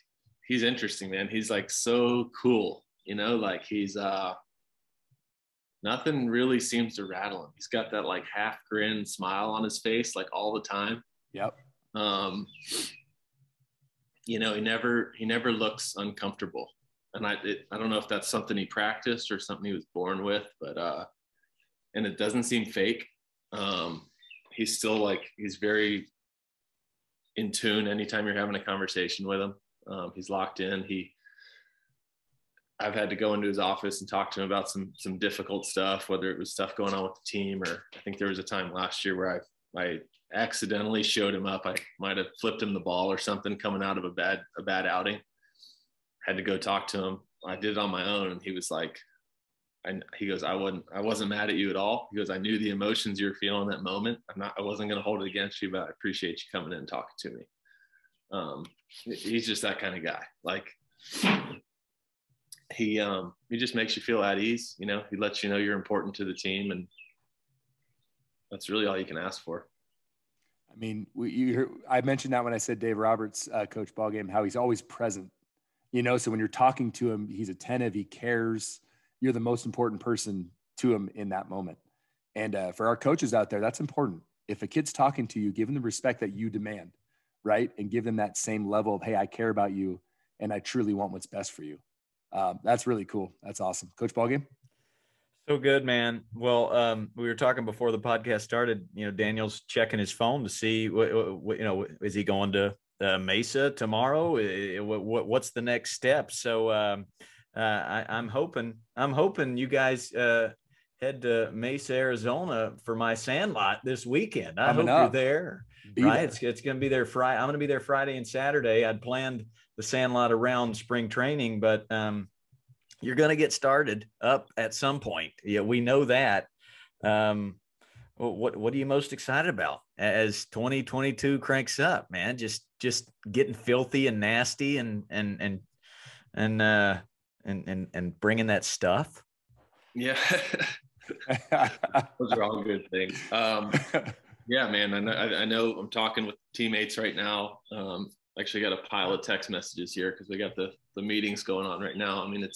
he's interesting, man. He's like so cool, like he's nothing really seems to rattle him. He's got that like half grin smile on his face, like all the time. Yep. He never looks uncomfortable. And I don't know if that's something he practiced or something he was born with, but and it doesn't seem fake. He's still like, he's very in tune anytime you're having a conversation with him. He's locked in. I've had to go into his office and talk to him about some difficult stuff, whether it was stuff going on with the team, or I think there was a time last year where I accidentally showed him up. I might have flipped him the ball or something coming out of a bad outing. Had to go talk to him. I did it on my own, and he was like, he goes, I wasn't mad at you at all. He goes, I knew the emotions you were feeling in that moment. I wasn't going to hold it against you, but I appreciate you coming in and talking to me. He's just that kind of guy. Like he just makes you feel at ease. He lets you know you're important to the team, and that's really all you can ask for. I mean, I mentioned that when I said Dave Roberts, coach ballgame, how he's always present, so when you're talking to him, he's attentive, he cares. You're the most important person to him in that moment. And for our coaches out there, that's important. If a kid's talking to you, give them the respect that you demand, right? And give them that same level of, hey, I care about you, and I truly want what's best for you. That's really cool. That's awesome. Coach Ballgame? So good, man. Well, we were talking before the podcast started, Daniel's checking his phone to see what is he going to Mesa tomorrow? What's the next step? So I'm hoping you guys head to Mesa, Arizona for my Sandlot this weekend. I hope you're there. Right? It's going to be there Friday. I'm going to be there Friday and Saturday. I'd planned the Sandlot around spring training, but you're going to get started up at some point. Yeah, we know that. What are you most excited about as 2022 cranks up, man? Just getting filthy and nasty and bringing that stuff. Yeah. Those are all good things. Yeah, man. I know I'm talking with teammates right now. Actually got a pile of text messages here because we got the meetings going on right now. I mean,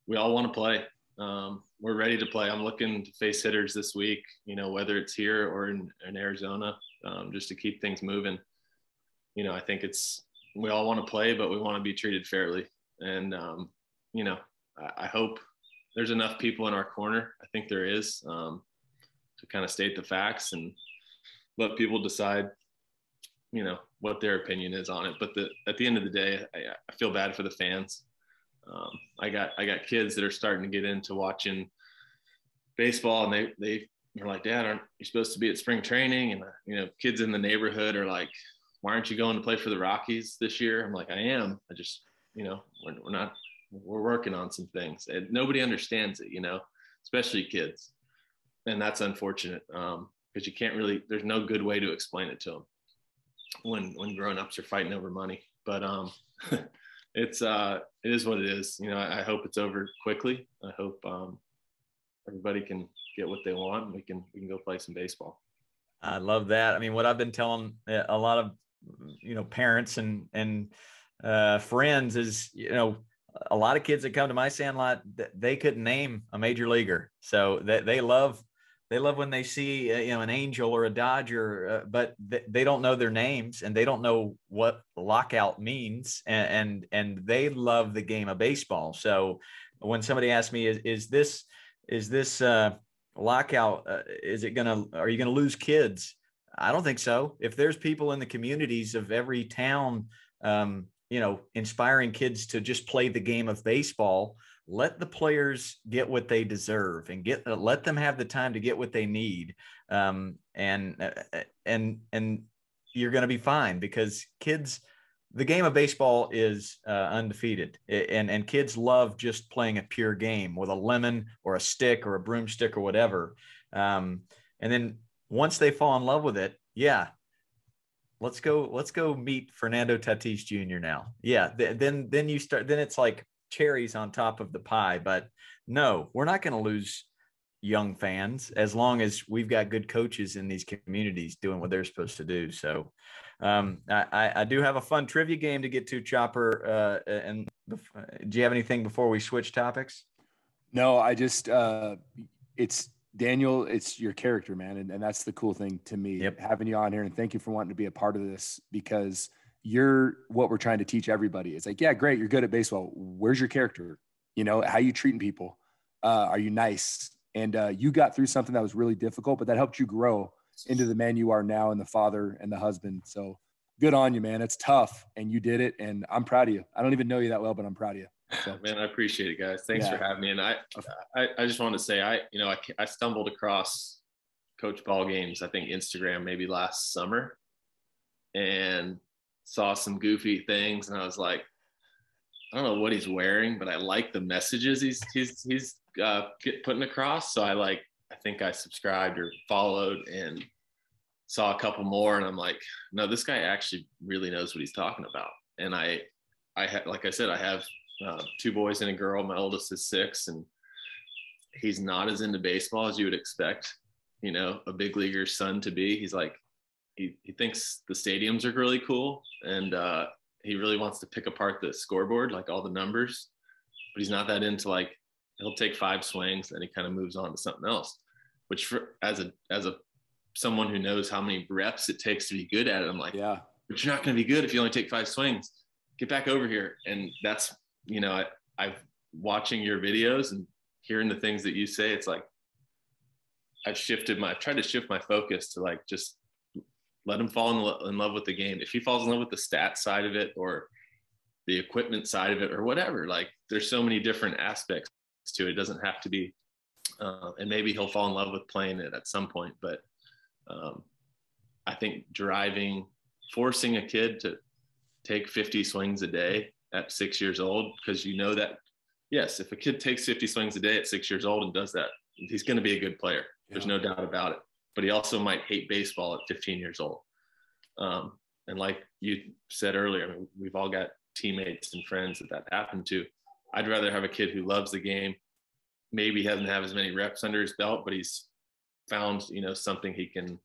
we all want to play. We're ready to play. I'm looking to face hitters this week, whether it's here or in Arizona, just to keep things moving. I think we all want to play, but we want to be treated fairly. And, I hope there's enough people in our corner. I think there is, to kind of state the facts and let people decide, what their opinion is on it. But at the end of the day, I feel bad for the fans. I got kids that are starting to get into watching baseball, and they are like, Dad, aren't you supposed to be at spring training? And kids in the neighborhood are like, why aren't you going to play for the Rockies this year? I'm like, I am. I just, we're working on some things, and nobody understands it, especially kids. And that's unfortunate, because you can't really, there's no good way to explain it to them when grown-ups are fighting over money. But it is what it is. I hope it's over quickly. I hope everybody can get what they want, and we can go play some baseball. I love that. I mean, what I've been telling a lot of parents and friends is, a lot of kids that come to my sandlot, they couldn't name a major leaguer. So they love when they see an Angel or a Dodger, but they don't know their names, and they don't know what lockout means, and they love the game of baseball. So when somebody asks me, is this lockout, are you gonna lose kids? I don't think so. If there's people in the communities of every town, inspiring kids to just play the game of baseball, let the players get what they deserve, and let them have the time to get what they need. And you're going to be fine, because kids, the game of baseball is undefeated, and kids love just playing a pure game with a lemon or a stick or a broomstick or whatever. And then once they fall in love with it, yeah, let's go meet Fernando Tatis Jr. now. Yeah. Then it's like cherries on top of the pie. But no, we're not going to lose young fans as long as we've got good coaches in these communities doing what they're supposed to do. So I do have a fun trivia game to get to, Chopper. And do you have anything before we switch topics? No, I just it's Daniel, it's your character, man. And that's the cool thing to me, having you on here. And thank you for wanting to be a part of this, because you're what we're trying to teach everybody. It's like, yeah, great, you're good at baseball. Where's your character? How you treating people? Are you nice? And you got through something that was really difficult, but that helped you grow into the man you are now, and the father and the husband. So good on you, man. It's tough, and you did it. And I'm proud of you. I don't even know you that well, but I'm proud of you. So. Man, I appreciate it, guys. Thanks for having me. And I just want to say, I stumbled across Coach Ball games, I think Instagram, maybe last summer, and saw some goofy things. And I was like, I don't know what he's wearing, but I like the messages he's putting across. So I think I subscribed or followed and saw a couple more. And I'm like, no, this guy actually really knows what he's talking about. And like I said, I have 2 boys and a girl. My oldest is 6, and he's not as into baseball as you would expect, a big leaguer's son to be. He's like, he thinks the stadiums are really cool, and he really wants to pick apart the scoreboard, like all the numbers, but he's not that into, like, he'll take 5 swings and he kind of moves on to something else, which as someone who knows how many reps it takes to be good at it, I'm like, yeah, but you're not going to be good if you only take 5 swings. Get back over here. And that's, I've watching your videos and hearing the things that you say, it's like I've tried to shift my focus to, like, just let him fall in love with the game. If he falls in love with the stat side of it or the equipment side of it or whatever, like, there's so many different aspects to it. It doesn't have to be, and maybe he'll fall in love with playing it at some point. But I think forcing a kid to take 50 swings a day at 6 years old, because that, yes, if a kid takes 50 swings a day at 6 years old and does that, he's going to be a good player. There's no doubt about it. But he also might hate baseball at 15 years old. And like you said earlier, we've all got teammates and friends that happened to. I'd rather have a kid who loves the game. Maybe he doesn't have as many reps under his belt, but he's found, something he can,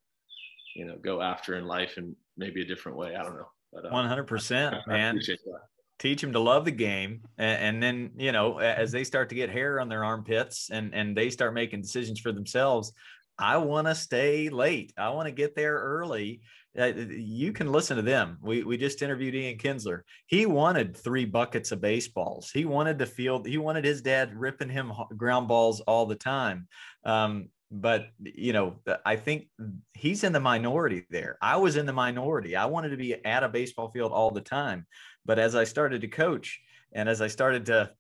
go after in life in maybe a different way. I don't know. But 100%, man. Teach them to love the game. And then, as they start to get hair on their armpits and they start making decisions for themselves, I want to stay late. I want to get there early. You can listen to them. We just interviewed Ian Kinsler. He wanted 3 buckets of baseballs. He wanted to field. He wanted his dad ripping him ground balls all the time. but I think he's in the minority there. I was in the minority. I wanted to be at a baseball field all the time. But as I started to coach and as I started to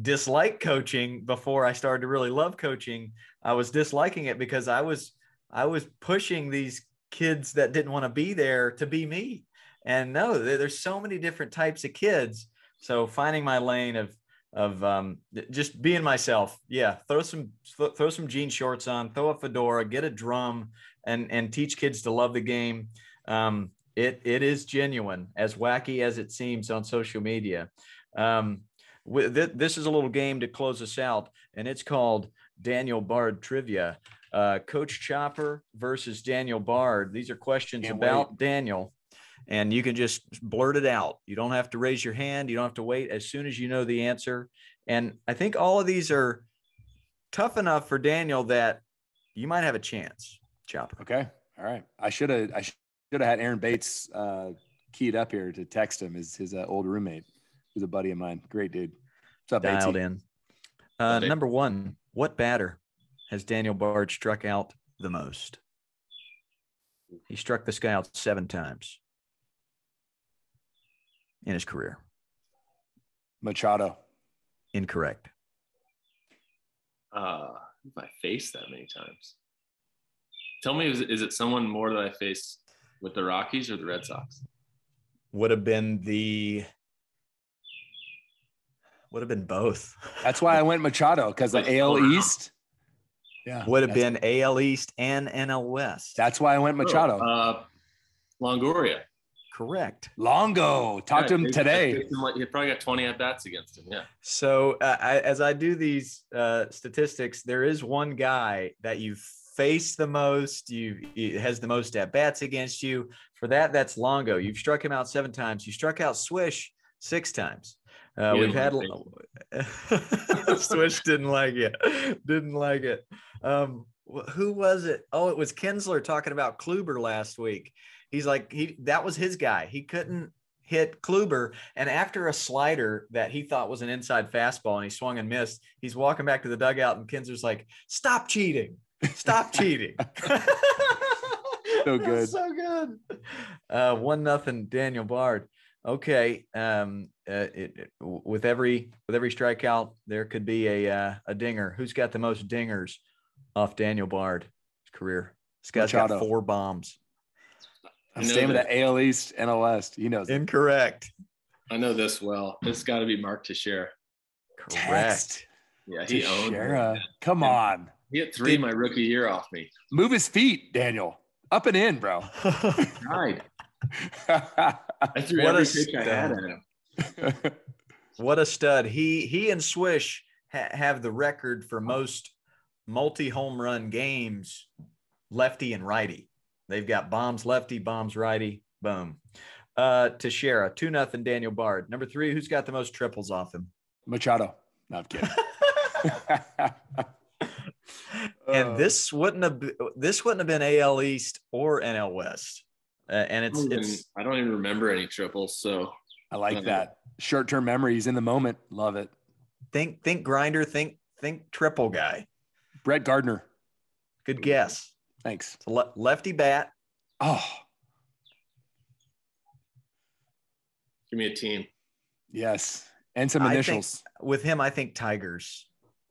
dislike coaching before I started to really love coaching, I was disliking it because I was pushing these kids that didn't want to be there to be me. And no, there's so many different types of kids. So finding my lane of just being myself. Yeah. Throw some jean shorts on, throw a fedora, get a drum and teach kids to love the game. It is genuine, as wacky as it seems on social media. This is a little game to close us out, and it's called Daniel Bard Trivia. Coach Chopper versus Daniel Bard. These are questions about Daniel, and you can just blurt it out. You don't have to raise your hand. You don't have to wait. As soon as you know the answer. And I think all of these are tough enough for Daniel that you might have a chance, Chopper. Okay. All right. I should have had Aaron Bates keyed up here to text him, his old roommate, who's a buddy of mine. Great dude. What's up, Dialed Batesy? in. Number one, what batter has Daniel Bard struck out the most? He struck this guy out 7 times in his career. Machado. Incorrect. If I faced that many times. Tell me, is it someone more that I faced with the Rockies or the Red Sox? Would have been both. That's why I went Machado, because the AL East. Yeah. Would have been AL East and NL West. That's why I went Machado. Longoria. Correct. Longo. Talk to him today. He probably got 20 at-bats against him. Yeah. So as I do these statistics, there is one guy that you face the most, he has the most at-bats against you. For that's Longo. You've struck him out 7 times. You struck out Swish 6 times. We've had Swish didn't like it. Who was it? Oh, it was Kinsler talking about Kluber last week. He's like, that was his guy. He couldn't hit Kluber. And after a slider that he thought was an inside fastball and he swung and missed, he's walking back to the dugout and Kinsler's like, stop cheating. Stop cheating. So good. So good. 1-0 Daniel Bard. Okay. With every strikeout, there could be a dinger. Who's got the most dingers off Daniel Bard's career? This guy's got 4 bombs. I'm staying with the AL East, NL West. He knows. Incorrect. I know this well. It's got to be Mark Teixeira. Correct. Yeah, he owned it. Come on. He hit 3 my rookie year off me. Move his feet, Daniel. Up and in, bro. Right. I threw every pitch I had at him. What a stud. He and Swish have the record for most multi-home run games, lefty and righty. They've got bombs lefty, bombs righty. Boom. Teixeira, 2-0 Daniel Bard. Number 3, who's got the most triples off him? Machado. No, I'm kidding. And this wouldn't have been AL East or NL West. And I don't even remember any triples. So I like that short-term memory. He's in the moment. Love it. Think grinder. Think triple guy. Brett Gardner. Good guess. Thanks. It's a lefty bat. Oh, give me a team. Yes, and some initials. With him, I think Tigers.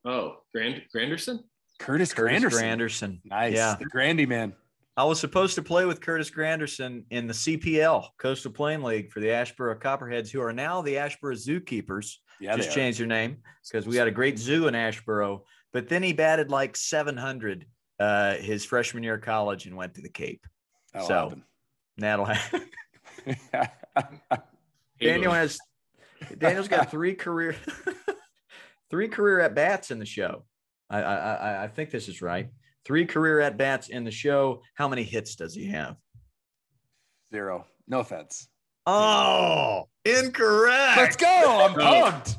Oh, Granderson? Curtis Granderson. Nice. Yeah. The Grandy man. I was supposed to play with Curtis Granderson in the CPL, Coastal Plain League, for the Ashboro Copperheads, who are now the Ashboro Zookeepers. Yeah, just changed their name because we had a great zoo in Ashboro. But then he batted like 700 his freshman year of college and went to the Cape. That'll happen. Daniel's got 3 career at bats in the show. I think this is right. 3 career at bats in the show. How many hits does he have? 0. No offense. Oh, incorrect. Let's go. I'm pumped.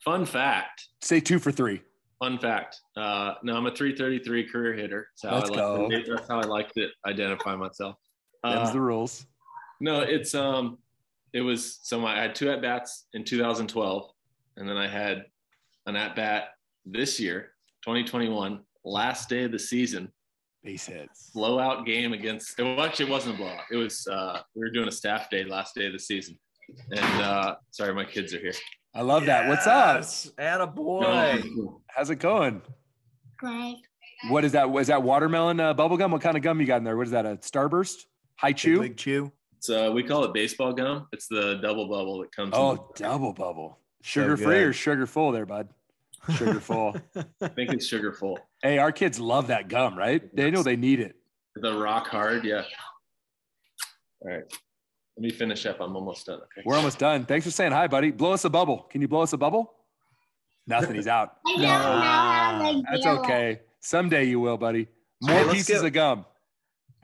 Fun fact. Say 2 for 3. Fun fact. No, I'm a 333 career hitter. That's how I like to identify myself. Them's the rules. No, I had 2 at bats in 2012, and then I had an at bat this year, 2021, last day of the season. Base hits. Blowout game against. Well, actually, it wasn't a blowout. It was. We were doing a staff day last day of the season, and sorry, my kids are here. I love that. What's up? Attaboy. How's it going? Great. What is that? Is that watermelon bubble gum? What kind of gum you got in there? What is that? A Starburst? High chew? Big chew. So we call it baseball gum. It's the double bubble that comes. Oh, double bubble. Sugar free or sugar full there, bud? Sugar full. I think it's sugar full. Hey, our kids love that gum, right? Daniel, they need it. The rock hard, yeah. All right. Let me finish up. I'm almost done. Okay. We're almost done. Thanks for saying hi, buddy. Blow us a bubble. Can you blow us a bubble? Nothing. He's out. I don't know how to That's do it. okay. Someday you will, buddy. More Hey, let's pieces of gum.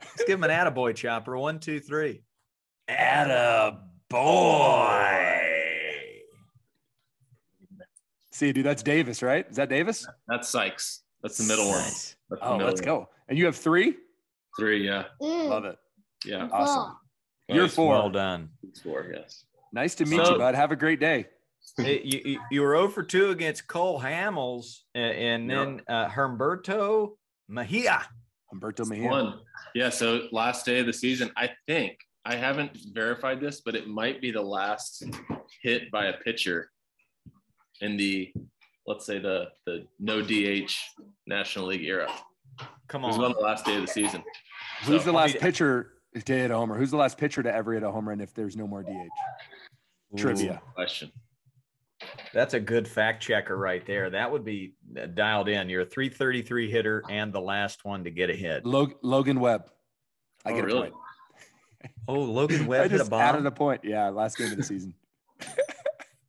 Let's give him an attaboy, Chopper. 1, 2, 3. Attaboy. See, dude, that's Davis, right? Is that Davis? That's Sykes. That's the middle one. Nice. That's the Oh, middle let's one. go. And you have 3? 3, yeah. Love it. Yeah. Awesome. Cool. You're Nice. 4. Well done. It's 4, yes. Nice to meet So- you, bud. Have a great day. You were 0 for 2 against Cole Hamels and then Humberto Mejia. Humberto Mejia. 1. Yeah, so last day of the season, I think, I haven't verified this, but it might be the last hit by a pitcher in the, let's say, the no DH National League era. Come It was on. on the last day of the season. Who's the last I mean- pitcher to hit a homer? Who's the last pitcher to ever hit a home run if there's no more DH? Trivia. Question. That's a good fact checker right there. That would be dialed in. You're a 333 hitter and the last one to get a hit. Logan Webb. I get a really? point. Oh, Logan I Webb hit a just added bomb. a point. Yeah, last game of the season.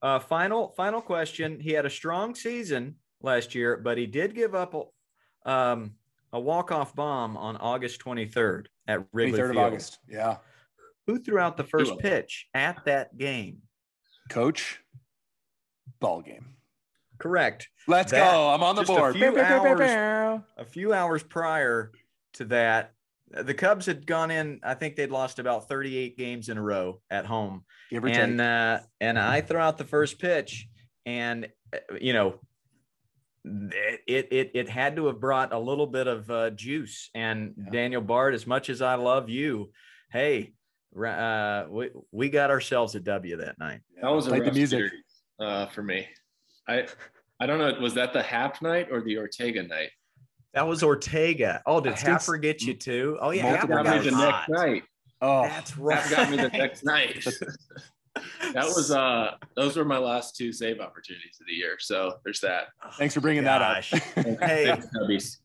Final question. He had a strong season last year, but he did give up a walk-off bomb on August 23rd at Wrigley 23rd of Field. August. Yeah. Who threw out the first Who? pitch at that game? Coach. Ball game. Correct. Let's That- go. I'm on the just a board. few A few hours prior to that, the Cubs had gone in. I think they'd lost about 38 games in a row at home. Give or And take. I throw out the first pitch, and it had to have brought a little bit of juice. And Yeah. Daniel Bard, as much as I love you, hey, we got ourselves a W that night. That was a Like the rough music. series, for me. I don't know. Was that the Hap night or the Ortega night? That was Ortega. Oh, did That stinks. Happer get you too? Oh yeah, Multiple Happer Got me got the hot. next night. Oh, That's right. Hap got me the next night. That was those were my last 2 save opportunities of the year. So there's that. thanks for bringing that up. Gosh. Hey, Thanks, Cubbies.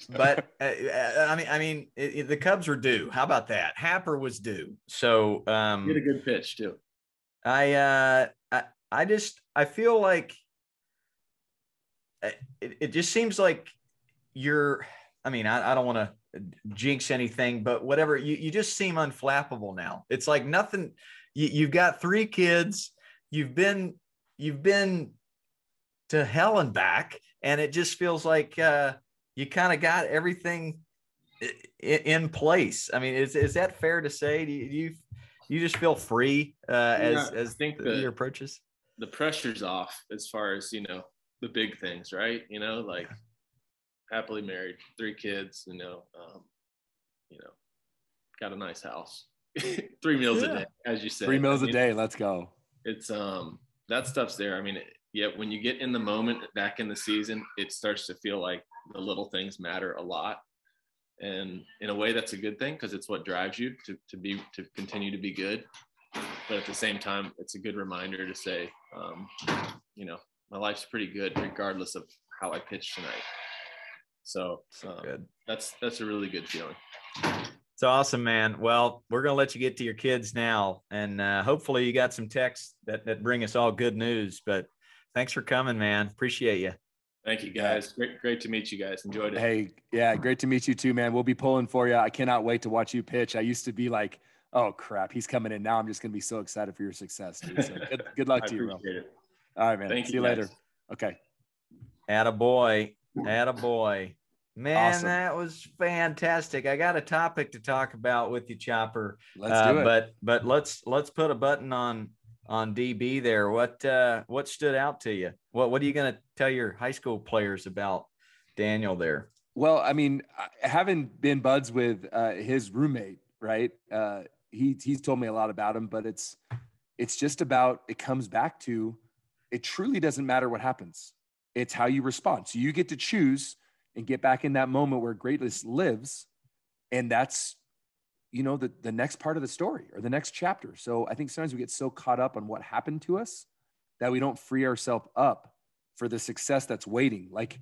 but I mean, the Cubs were due. How about that? Happer was due. So You had a good pitch too. I feel like it just seems like I don't want to jinx anything, but whatever, you just seem unflappable now. It's like nothing. You've got 3 kids. You've been to hell and back, and it just feels like you kind of got everything in place. I mean, is that fair to say? Do you just feel free as I think the year approaches? The pressure's off as far as, the big things, right? Like happily married, 3 kids, got a nice house, 3 meals a day, as you said. 3 meals a day. Let's go. It's that stuff's there. I mean, when you get in the moment back in the season, it starts to feel like the little things matter a lot. And in a way, that's a good thing because it's what drives you to continue to be good. But at the same time, it's a good reminder to say, my life's pretty good regardless of how I pitch tonight. So Good. that's a really good feeling. It's awesome, man. Well, we're going to let you get to your kids now. And hopefully you got some texts that bring us all good news. But thanks for coming, man. Appreciate you. Thank you, guys. Great to meet you guys. Enjoyed it. Hey, yeah, great to meet you too, man. We'll be pulling for you. I cannot wait to watch you pitch. I used to be like, oh, crap, he's coming in. Now I'm just going to be so excited for your success, dude. So good luck I to you, bro. appreciate it. All right, man. Thank See you you later. guys. Okay. Attaboy. Attaboy. Man, Awesome. that was fantastic. I got a topic to talk about with you, Chopper. Let's do it. But let's put a button on DB there. What stood out to you? What are you going to tell your high school players about Daniel there? Well, I mean, having been buds with his roommate, right? He's told me a lot about him, but it's just about, it comes back to, it truly doesn't matter what happens. It's how you respond. So you get to choose and get back in that moment where greatness lives. And that's, the next part of the story or the next chapter. So I think sometimes we get so caught up on what happened to us that we don't free ourselves up for the success that's waiting. Like,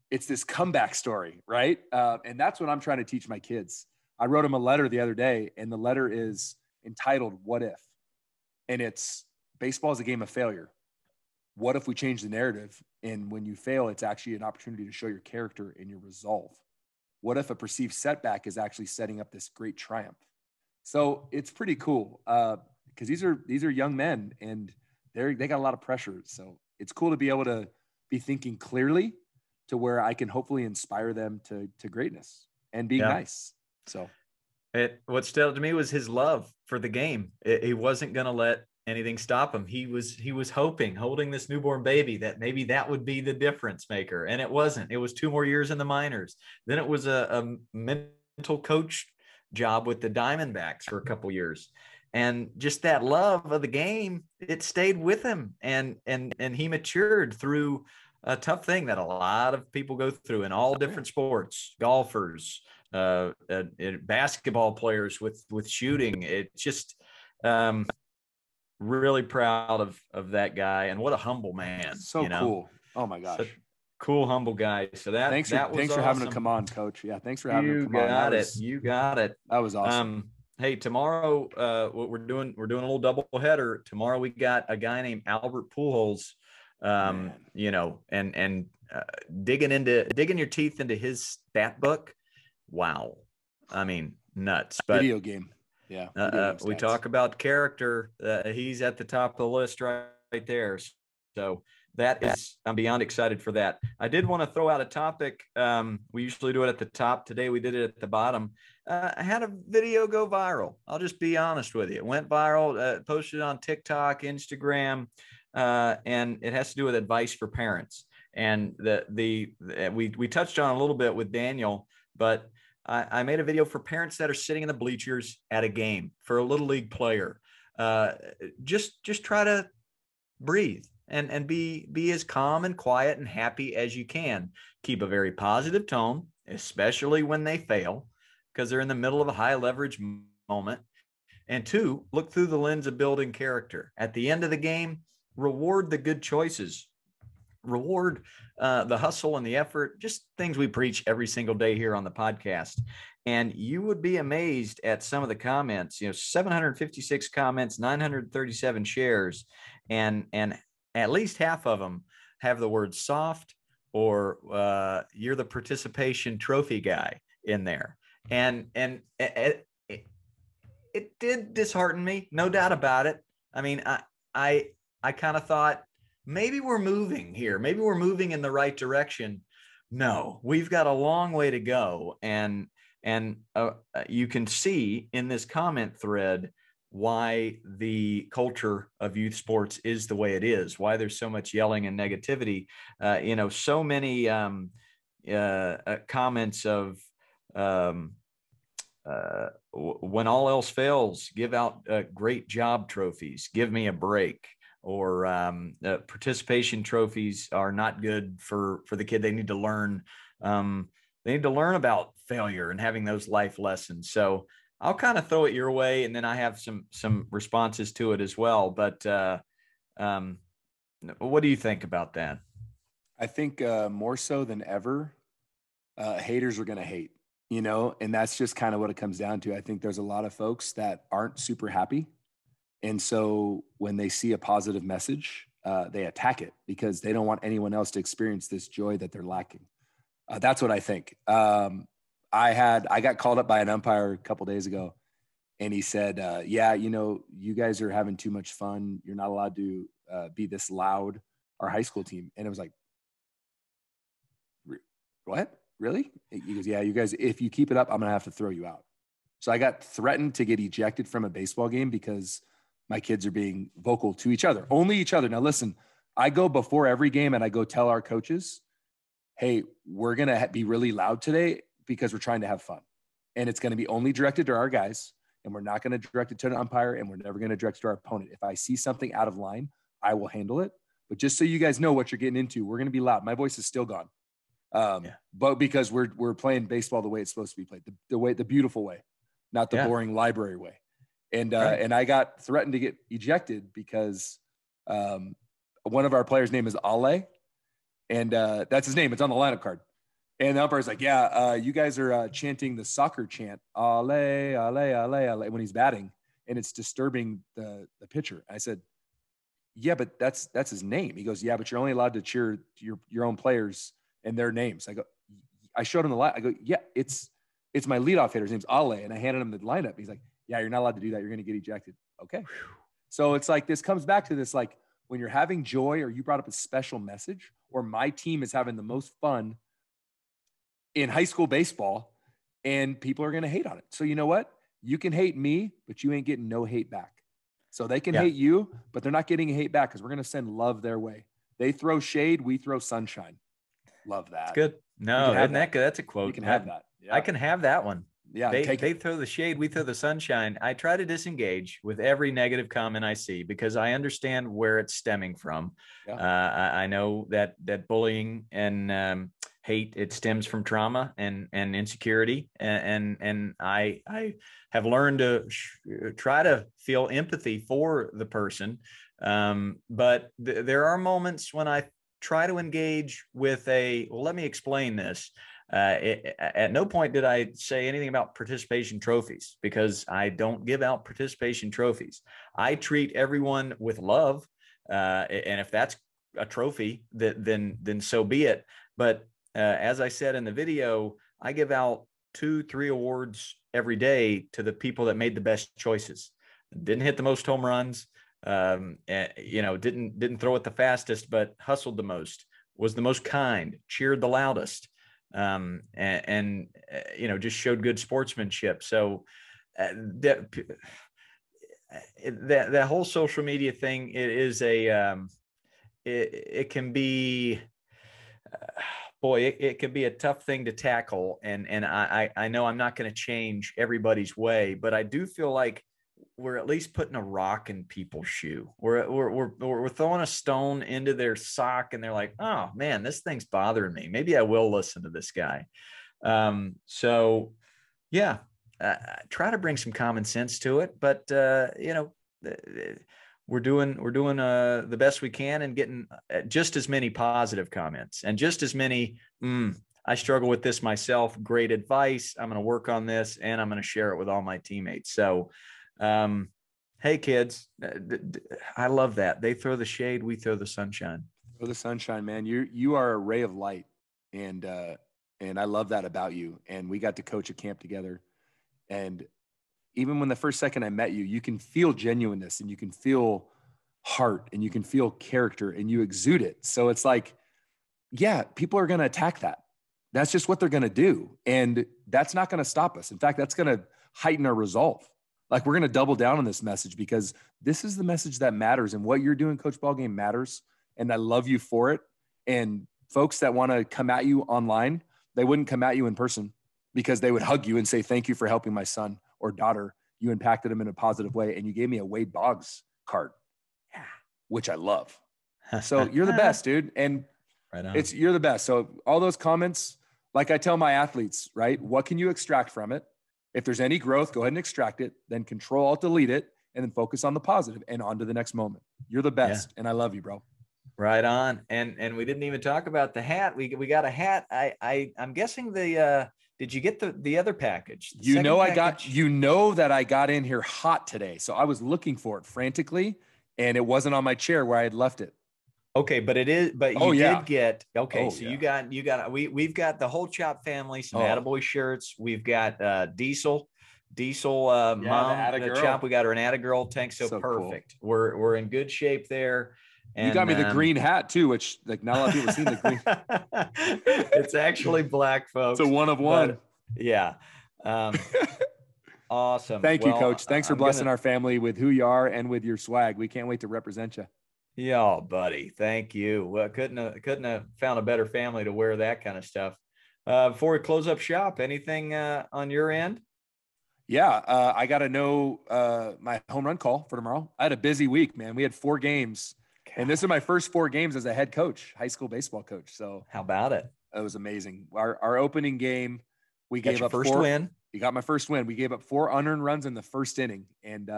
it's this comeback story, right? And that's what I'm trying to teach my kids. I wrote them a letter the other day, and the letter is entitled, "What If?" And it's, baseball is a game of failure. What if we change the narrative? And when you fail, it's actually an opportunity to show your character and your resolve. What if a perceived setback is actually setting up this great triumph? So it's pretty cool because these are young men, and they got a lot of pressure. So it's cool to be able to be thinking clearly to where I can hopefully inspire them to greatness and being nice. So what stood out to me was his love for the game. He wasn't going to let anything stop him. He was hoping, holding this newborn baby, that maybe that would be the difference maker. And it wasn't. It was 2 more years in the minors. Then it was a mental coach job with the Diamondbacks for a couple years. And just that love of the game, it stayed with him. And he matured through a tough thing that a lot of people go through in all different sports, golfers, basketball players with shooting. It's just really proud of that guy, and what a humble man. So cool. Oh my gosh. Cool, humble guy. So thanks for awesome. Having to come on, Coach. Yeah, thanks for having me come on. You got it. That was awesome. Hey, tomorrow we're doing a little double header. Tomorrow we got a guy named Albert Pujols. And digging your teeth into his stat book. Wow. I mean, nuts. But video game. Yeah. We talk about character. He's at the top of the list right there. So that is, I'm beyond excited for that. I did want to throw out a topic. We usually do it at the top. Today we did it at the bottom. I had a video go viral. I'll just be honest with you. It went viral, posted on TikTok, Instagram, and it has to do with advice for parents. And we touched on a little bit with Daniel, but I made a video for parents that are sitting in the bleachers at a game, for a little league player. Just try to breathe and be as calm and quiet and happy as you can. Keep a very positive tone, especially when they fail, because they're in the middle of a high leverage moment. And 2, look through the lens of building character. At the end of the game, reward the good choices. Reward the hustle and the effort, just things we preach every single day here on the podcast. And you would be amazed at some of the comments, 756 comments, 937 shares, and at least half of them have the word soft or you're the participation trophy guy in there. And it did dishearten me, no doubt about it. I mean, I kind of thought, maybe we're moving here. Maybe we're moving in the right direction. No, we've got a long way to go. And you can see in this comment thread why the culture of youth sports is the way it is, why there's so much yelling and negativity. So many comments of when all else fails, give out great job trophies, give me a break. Or participation trophies are not good for the kid. They need to learn. They need to learn about failure and having those life lessons. So I'll kind of throw it your way, and then I have some responses to it as well. But what do you think about that? I think more so than ever, haters are going to hate. And that's just kind of what it comes down to. I think there's a lot of folks that aren't super happy. And so when they see a positive message, they attack it because they don't want anyone else to experience this joy that they're lacking. That's what I think. I got called up by an umpire a couple days ago, and he said, you guys are having too much fun. You're not allowed to be this loud, our high school team. And it was like, what? Really? He goes, yeah, you guys, if you keep it up, I'm going to have to throw you out. So I got threatened to get ejected from a baseball game because my kids are being vocal to each other, only each other. Now, listen, I go before every game and I go tell our coaches, hey, we're going to be really loud today because we're trying to have fun. And it's going to be only directed to our guys. And we're not going to direct it to an umpire, and we're never going to direct it to our opponent. If I see something out of line, I will handle it. But just so you guys know what you're getting into, we're going to be loud. My voice is still gone. But because we're playing baseball the way it's supposed to be played, the beautiful way, not the boring library way. And and I got threatened to get ejected because one of our players' name is Ale, and that's his name. It's on the lineup card. And the umpire's like, you guys are chanting the soccer chant, Ale, Ale, Ale, Ale, when he's batting, and it's disturbing the pitcher. I said, yeah, but that's his name. He goes, yeah, but you're only allowed to cheer your own players and their names. I showed him the line. I go, yeah, it's my leadoff hitter. His name's Ale. And I handed him the lineup. He's like, yeah, you're not allowed to do that. You're going to get ejected. Okay. So it's like, this comes back to this, like when you're having joy or you brought up a special message, or my team is having the most fun in high school baseball, and people are going to hate on it. So you know what? You can hate me, but you ain't getting no hate back. So they can hate you, but they're not getting hate back because we're going to send love their way. They throw shade, we throw sunshine. Love that. It's good. No, isn't that good? That's a quote. You can have that. Yeah. I can have that one. Yeah. They throw the shade, we throw the sunshine. I try to disengage with every negative comment I see because I understand where it's stemming from. Yeah. I know that bullying and hate, it stems from trauma and insecurity. And I have learned to try to feel empathy for the person. But there are moments when I try to engage with let me explain this. At no point did I say anything about participation trophies because I don't give out participation trophies. I treat everyone with love. And if that's a trophy, then so be it. But as I said in the video, I give out 2-3 awards every day to the people that made the best choices. Didn't hit the most home runs, didn't throw it the fastest, but hustled the most, was the most kind, cheered the loudest, and just showed good sportsmanship. So that whole social media thing, it can be. It can be a tough thing to tackle. And I know I'm not going to change everybody's way, but I do feel like we're at least putting a rock in people's shoe. We're throwing a stone into their sock and they're like, oh man, this thing's bothering me. Maybe I will listen to this guy. Try to bring some common sense to it, but we're doing the best we can and getting just as many positive comments and just as many, I struggle with this myself. Great advice. I'm going to work on this and I'm going to share it with all my teammates. So, hey kids, I love that. They throw the shade, we throw the sunshine. Throw the sunshine, man. You are a ray of light. And I love that about you. And we got to coach a camp together. And even when the first second I met you, you can feel genuineness and you can feel heart and you can feel character and you exude it. So it's like, yeah, people are going to attack that. That's just what they're going to do. And that's not going to stop us. In fact, that's going to heighten our resolve. Like we're going to double down on this message because this is the message that matters, and what you're doing, Coach Ballgame, matters. And I love you for it. And folks that want to come at you online, they wouldn't come at you in person because they would hug you and say, thank you for helping my son or daughter. You impacted them in a positive way. And you gave me a Wade Boggs card, which I love. So you're the best, dude. And you're the best. So all those comments, like I tell my athletes, right? What can you extract from it? If there's any growth, go ahead and extract it, then Control Alt Delete it, and then focus on the positive and on to the next moment. You're the best. Yeah. And I love you, bro. Right on. And we didn't even talk about the hat. We got a hat. I'm guessing did you get the other package? That I got in here hot today. So I was looking for it frantically and it wasn't on my chair where I had left it. Okay, but it is, but you did get, we've got the whole Chop family, some Attaboy shirts. We've got Diesel mom, the Chop. We got her an Attagirl tank. So perfect. Cool. We're in good shape there. And you got me the green hat too, which like not a lot of people see the green. It's actually black, folks. It's a one of one. But, yeah. Awesome. Thank you, Coach. Thanks for blessing our family with who you are and with your swag. We can't wait to represent you. Yeah, buddy. Thank you. Well, couldn't have found a better family to wear that kind of stuff. Before we close up shop, anything on your end? Yeah, I got to know my home run call for tomorrow. I had a busy week, man. We had 4 games, and this is my first 4 games as a head coach, high school baseball coach. So how about it? It was amazing. Our opening game, we Got gave your up first 4 win. You got my first win. We gave up 4 unearned runs in the first inning, and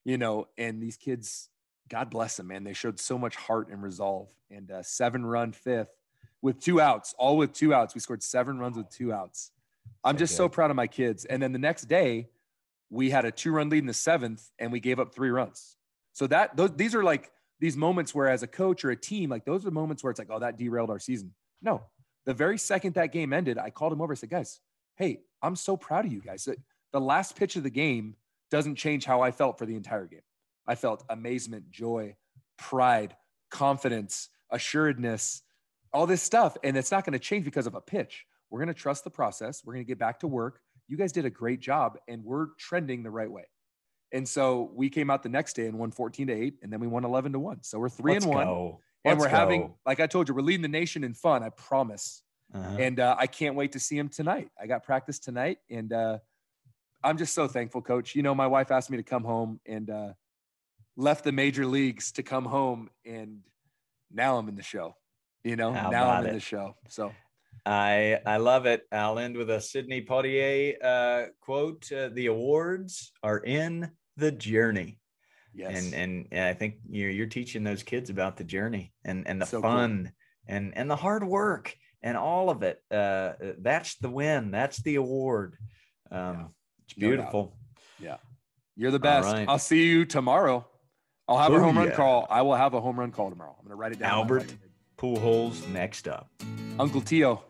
and these kids, God bless them, man. They showed so much heart and resolve. And 7-run 5th with 2 outs, all with 2 outs. We scored 7 runs with 2 outs. I'm just so proud of my kids. And then the next day, we had a 2-run lead in the 7th, and we gave up 3 runs. So these are like these moments where, as a coach or a team, like those are moments where it's like, oh, that derailed our season. No, the very second that game ended, I called him over. I said, guys, hey, I'm so proud of you guys. The last pitch of the game doesn't change how I felt for the entire game. I felt amazement, joy, pride, confidence, assuredness, all this stuff. And it's not going to change because of a pitch. We're going to trust the process. We're going to get back to work. You guys did a great job, and we're trending the right way. And so we came out the next day and won 14-8, and then we won 11-1. So we're 3-1. And we're having, like I told you, we're leading the nation in fun, I promise. And I can't wait to see him tonight. I got practice tonight, and I'm just so thankful, Coach. You know, my wife asked me to come home, and left the major leagues to come home, and now I'm in the show. Now I'm in the show. So I love it. I'll end with a Sidney Poitier quote. The awards are in the journey. Yes. And I think you're teaching those kids about the journey and the So fun and the hard work and all of it. That's the win. That's the award. It's beautiful. Yeah. You're the best. Right. I'll see you tomorrow. I'll have a home run call. I will have a home run call tomorrow. I'm going to write it down. Albert Pujols next up. Uncle Tio.